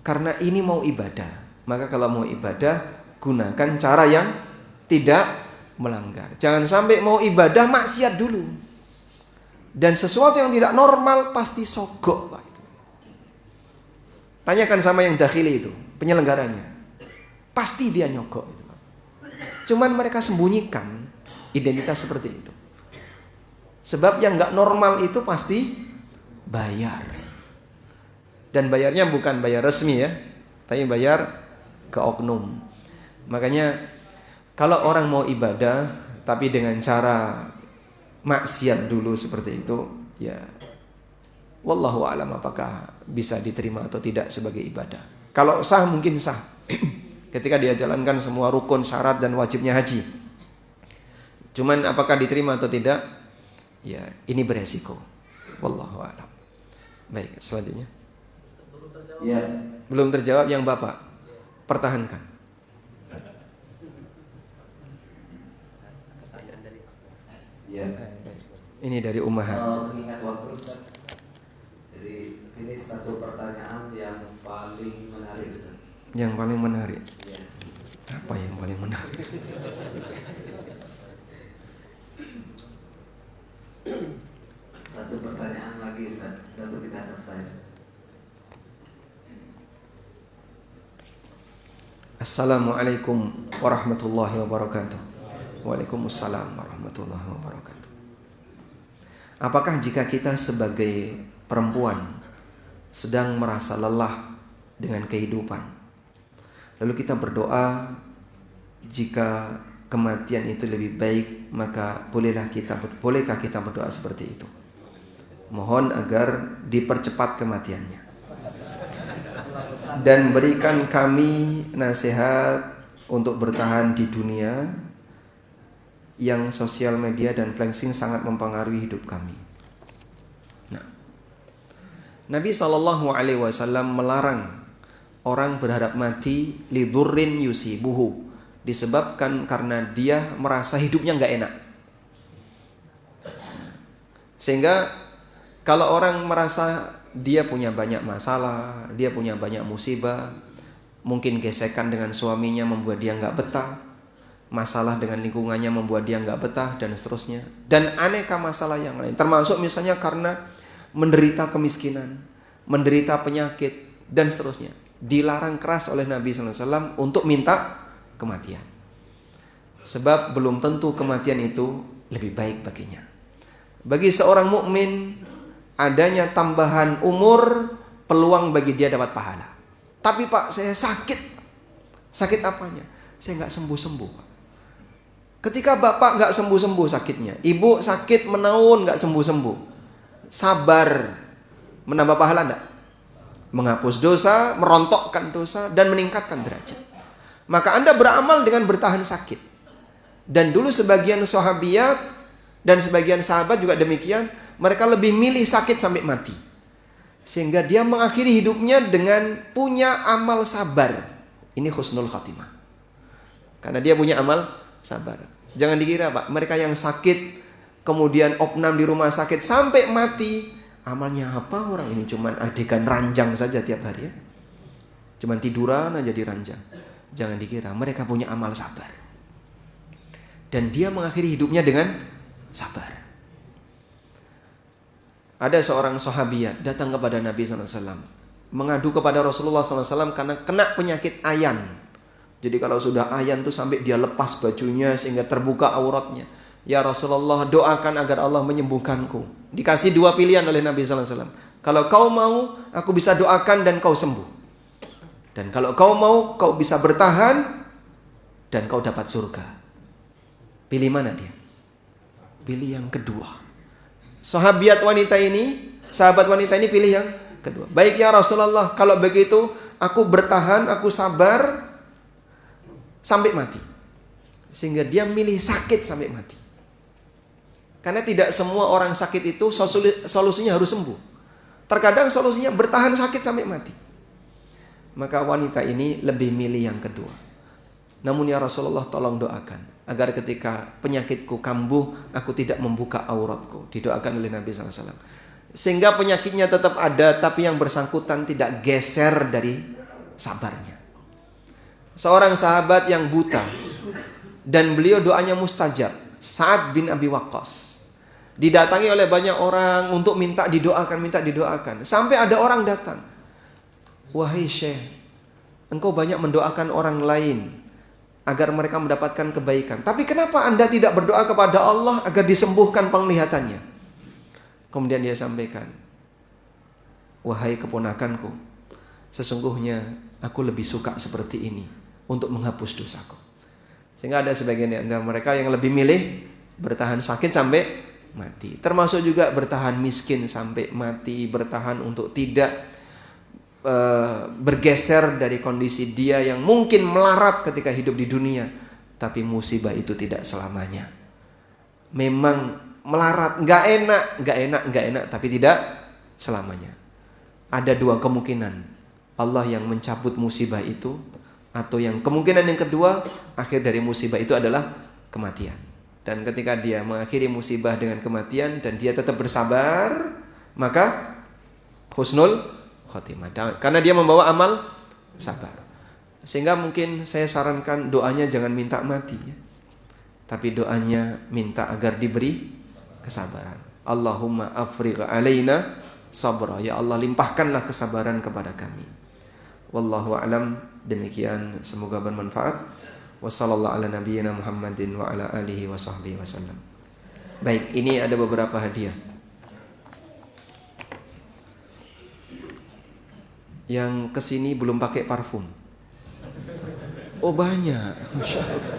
Karena ini mau ibadah. Maka kalau mau ibadah, gunakan cara yang tidak melanggar. Jangan sampai mau ibadah maksiat dulu. Dan sesuatu yang tidak normal pasti sogok, Pak. Tanyakan sama yang dakhili itu, penyelenggaranya. Pasti dia nyogok itu, Pak. Cuman mereka sembunyikan identitas seperti itu. Sebab yang nggak normal itu pasti bayar. Dan bayarnya bukan bayar resmi ya, tapi bayar ke oknum. Makanya kalau orang mau ibadah tapi dengan cara maksiat dulu seperti itu, ya wallahu a'lam apakah bisa diterima atau tidak sebagai ibadah. Kalau sah mungkin sah ketika dia jalankan semua rukun, syarat dan wajibnya haji. Cuman apakah diterima atau tidak, ya ini beresiko. Wallahu a'lam. Baik, selanjutnya. Ya, Belum terjawab yang Bapak. Pertahankan. ya. Ini dari Ummahat. Mengingat waktu Ustaz. Jadi pilih satu pertanyaan yang paling menarik Ustaz. Yang paling menarik. Ya. Apa yang paling menarik? Satu pertanyaan lagi Ustaz, untuk kita selesai. Assalamualaikum warahmatullahi wabarakatuh. Waalaikumsalam warahmatullahi wabarakatuh. Apakah jika kita sebagai perempuan sedang merasa lelah dengan kehidupan, lalu kita berdoa jika kematian itu lebih baik, maka bolehkah kita berdoa seperti itu? Mohon agar dipercepat kematiannya. Dan berikan kami nasihat untuk bertahan di dunia yang sosial media dan flexing sangat mempengaruhi hidup kami. Nah, Nabi SAW melarang orang berharap mati lidurrin yusibuhu, disebabkan karena dia merasa hidupnya nggak enak. Sehingga kalau orang merasa dia punya banyak masalah, dia punya banyak musibah, mungkin gesekan dengan suaminya membuat dia nggak betah, masalah dengan lingkungannya membuat dia nggak betah, dan seterusnya. Dan aneka masalah yang lain, termasuk misalnya karena menderita kemiskinan, menderita penyakit, dan seterusnya. Dilarang keras oleh Nabi SAW untuk minta kematian. Sebab belum tentu kematian itu lebih baik baginya. Bagi seorang mukmin, adanya tambahan umur peluang bagi dia dapat pahala. Tapi Pak, saya sakit. Sakit apanya? Saya nggak sembuh-sembuh, Pak. Ketika Bapak nggak sembuh-sembuh sakitnya, Ibu sakit menaun nggak sembuh-sembuh, sabar menambah pahala enggak? Menghapus dosa, merontokkan dosa, dan meningkatkan derajat. Maka Anda beramal dengan bertahan sakit. Dan dulu sebagian sahabiat dan sebagian sahabat juga demikian, mereka lebih milih sakit sampai mati. Sehingga dia mengakhiri hidupnya dengan punya amal sabar. Ini husnul khatimah. Karena dia punya amal sabar. Jangan dikira Pak, mereka yang sakit kemudian opnam di rumah sakit sampai mati, amalnya apa orang ini? Cuman adegan ranjang saja tiap hari ya. Cuman tiduran aja di ranjang. Jangan dikira, mereka punya amal sabar. Dan dia mengakhiri hidupnya dengan sabar. Ada seorang sahabiat datang kepada Nabi SAW, mengadu kepada Rasulullah SAW karena kena penyakit ayan. Jadi kalau sudah ayan tuh sampai dia lepas bajunya sehingga terbuka auratnya. Ya Rasulullah, doakan agar Allah menyembuhkanku. Dikasih dua pilihan oleh Nabi SAW. Kalau kau mau, aku bisa doakan dan kau sembuh. Dan kalau kau mau, kau bisa bertahan dan kau dapat surga. Pilih mana dia? Pilih yang kedua. Sahabat wanita ini pilih yang kedua. Baik ya Rasulullah, kalau begitu aku bertahan, aku sabar sampai mati. Sehingga dia milih sakit sampai mati. Karena tidak semua orang sakit itu solusinya harus sembuh. Terkadang solusinya bertahan sakit sampai mati. Maka wanita ini lebih milih yang kedua. Namun ya Rasulullah, tolong doakan agar ketika penyakitku kambuh, aku tidak membuka auratku. Didoakan oleh Nabi SAW. Sehingga penyakitnya tetap ada, tapi yang bersangkutan tidak geser dari sabarnya. Seorang sahabat yang buta, dan beliau doanya mustajab, Sa'ad bin Abi Waqqas. Didatangi oleh banyak orang untuk minta didoakan. Sampai ada orang datang. Wahai Syekh, engkau banyak mendoakan orang lain agar mereka mendapatkan kebaikan. Tapi kenapa Anda tidak berdoa kepada Allah agar disembuhkan penglihatannya? Kemudian dia sampaikan, wahai keponakanku, sesungguhnya aku lebih suka seperti ini untuk menghapus dosaku. Sehingga ada sebagian di antara mereka yang lebih milih bertahan sakit sampai mati. Termasuk juga bertahan miskin sampai mati, bertahan untuk tidak bergeser dari kondisi dia yang mungkin melarat ketika hidup di dunia. Tapi musibah itu tidak selamanya. Memang melarat, nggak enak, tapi tidak selamanya. Ada dua kemungkinan. Allah yang mencabut musibah itu, atau yang kemungkinan yang kedua, akhir dari musibah itu adalah kematian. Dan ketika dia mengakhiri musibah dengan kematian dan dia tetap bersabar, maka husnul khotimah, karena dia membawa amal sabar. Sehingga mungkin saya sarankan doanya jangan minta mati ya. Tapi doanya minta agar diberi kesabaran. Allahumma afrigh alaina sabra, ya Allah limpahkanlah kesabaran kepada kami. Wallahu a'lam, demikian, semoga bermanfaat. Wassallallahu ala nabiyyina Muhammadin wa ala alihi wa sahbihi wasallam. Baik, ini ada beberapa hadiah. Yang kesini belum pakai parfum. Oh banyak, Masya Allah.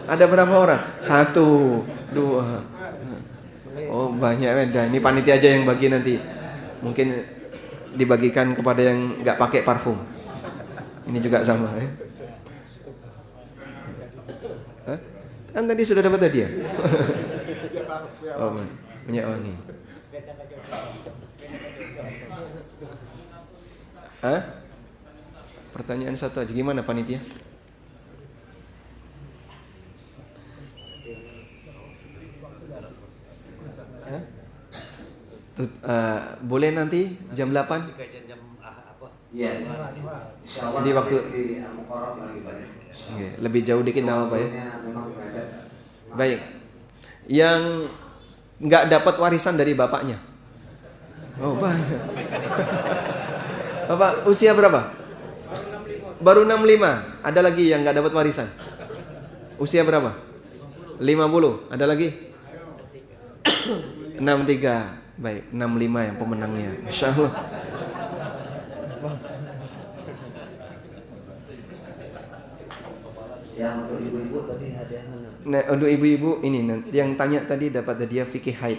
Ada berapa orang? 1, 2. Oh banyak, beda. Ini panitia aja yang bagi nanti. Mungkin dibagikan kepada yang nggak pakai parfum. Ini juga sama ya. Hah? Kan tadi sudah dapat hadiah. Oh, minyak wangi. Hah? Pertanyaan satu aja, gimana panitia? Hah? Boleh nanti jam 8? Iya. Insyaallah Di waktu di Al-Muqarrab lagi banyak. Oke, lebih jauh dikit nggak apa-apa ya. Baik. Yang nggak dapat warisan dari bapaknya. Oh banyak. Bapak usia berapa? Baru 65. Ada lagi yang nggak dapat warisan? Usia berapa? 50. Ada lagi? 63. Baik, 65 yang pemenangnya. Masya Allah. Yang untuk ibu-ibu tadi hadiah mana? Nah, untuk ibu-ibu ini yang tanya tadi dapat hadiah fikih haid.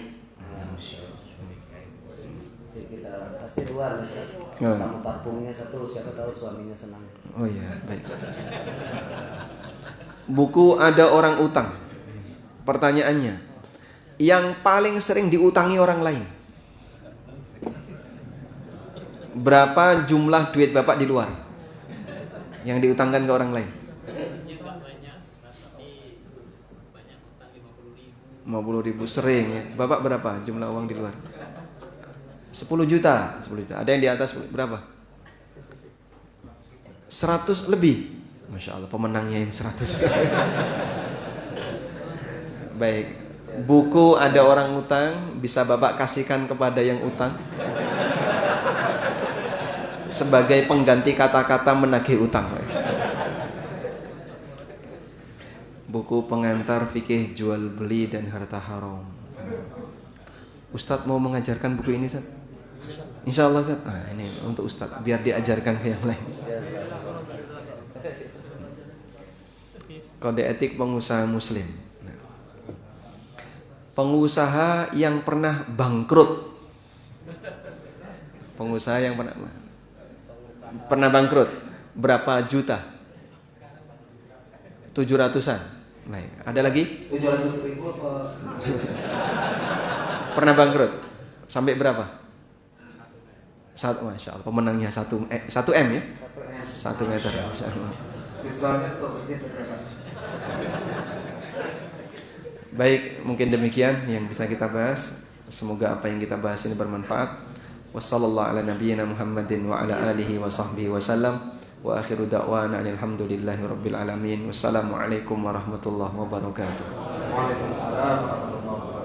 Jadi kita kasih 2 Ustaz. Oh. Sama parfumnya 1, siapa tahu suaminya senang. Oh iya, baik. Buku Ada Orang Utang. Pertanyaannya, yang paling sering diutangi orang lain? Berapa jumlah duit Bapak di luar yang diutangkan ke orang lain? 50.000 sering ya. Bapak berapa jumlah uang di luar? 10 juta. Ada yang di atas berapa? 100 lebih. Masya Allah, pemenangnya yang 100. Baik. Buku Ada Orang Utang bisa Bapak kasihkan kepada yang utang sebagai pengganti kata-kata menagih utang. Buku pengantar fikih jual beli dan harta haram. Ustadz mau mengajarkan buku ini, Ustadz? Insya Allah, Ustadz. Ini untuk Ustadz biar diajarkan ke yang lain. Kode etik pengusaha muslim. Pengusaha yang pernah bangkrut. Pengusaha yang pernah bangkrut. Berapa juta? 700-an. Baik, ada lagi? 700.000 apa? Pernah bangkrut? Sampai berapa? Masya Allah, pemenangnya 1 M ya? 1 meter. Masya Allah. Sisanya untuk masjid terdekat. Baik, mungkin demikian yang bisa kita bahas. Semoga apa yang kita bahas ini bermanfaat. Wassallallahu ala nabiyyina Muhammadin wa ala alihi wa sahbihi wasallam. Wa akhiru da'wana alhamdulillahi rabbil alamin. Wassalamualaikum warahmatullahi wabarakatuh. Waalaikumsalam warahmatullahi wabarakatuh.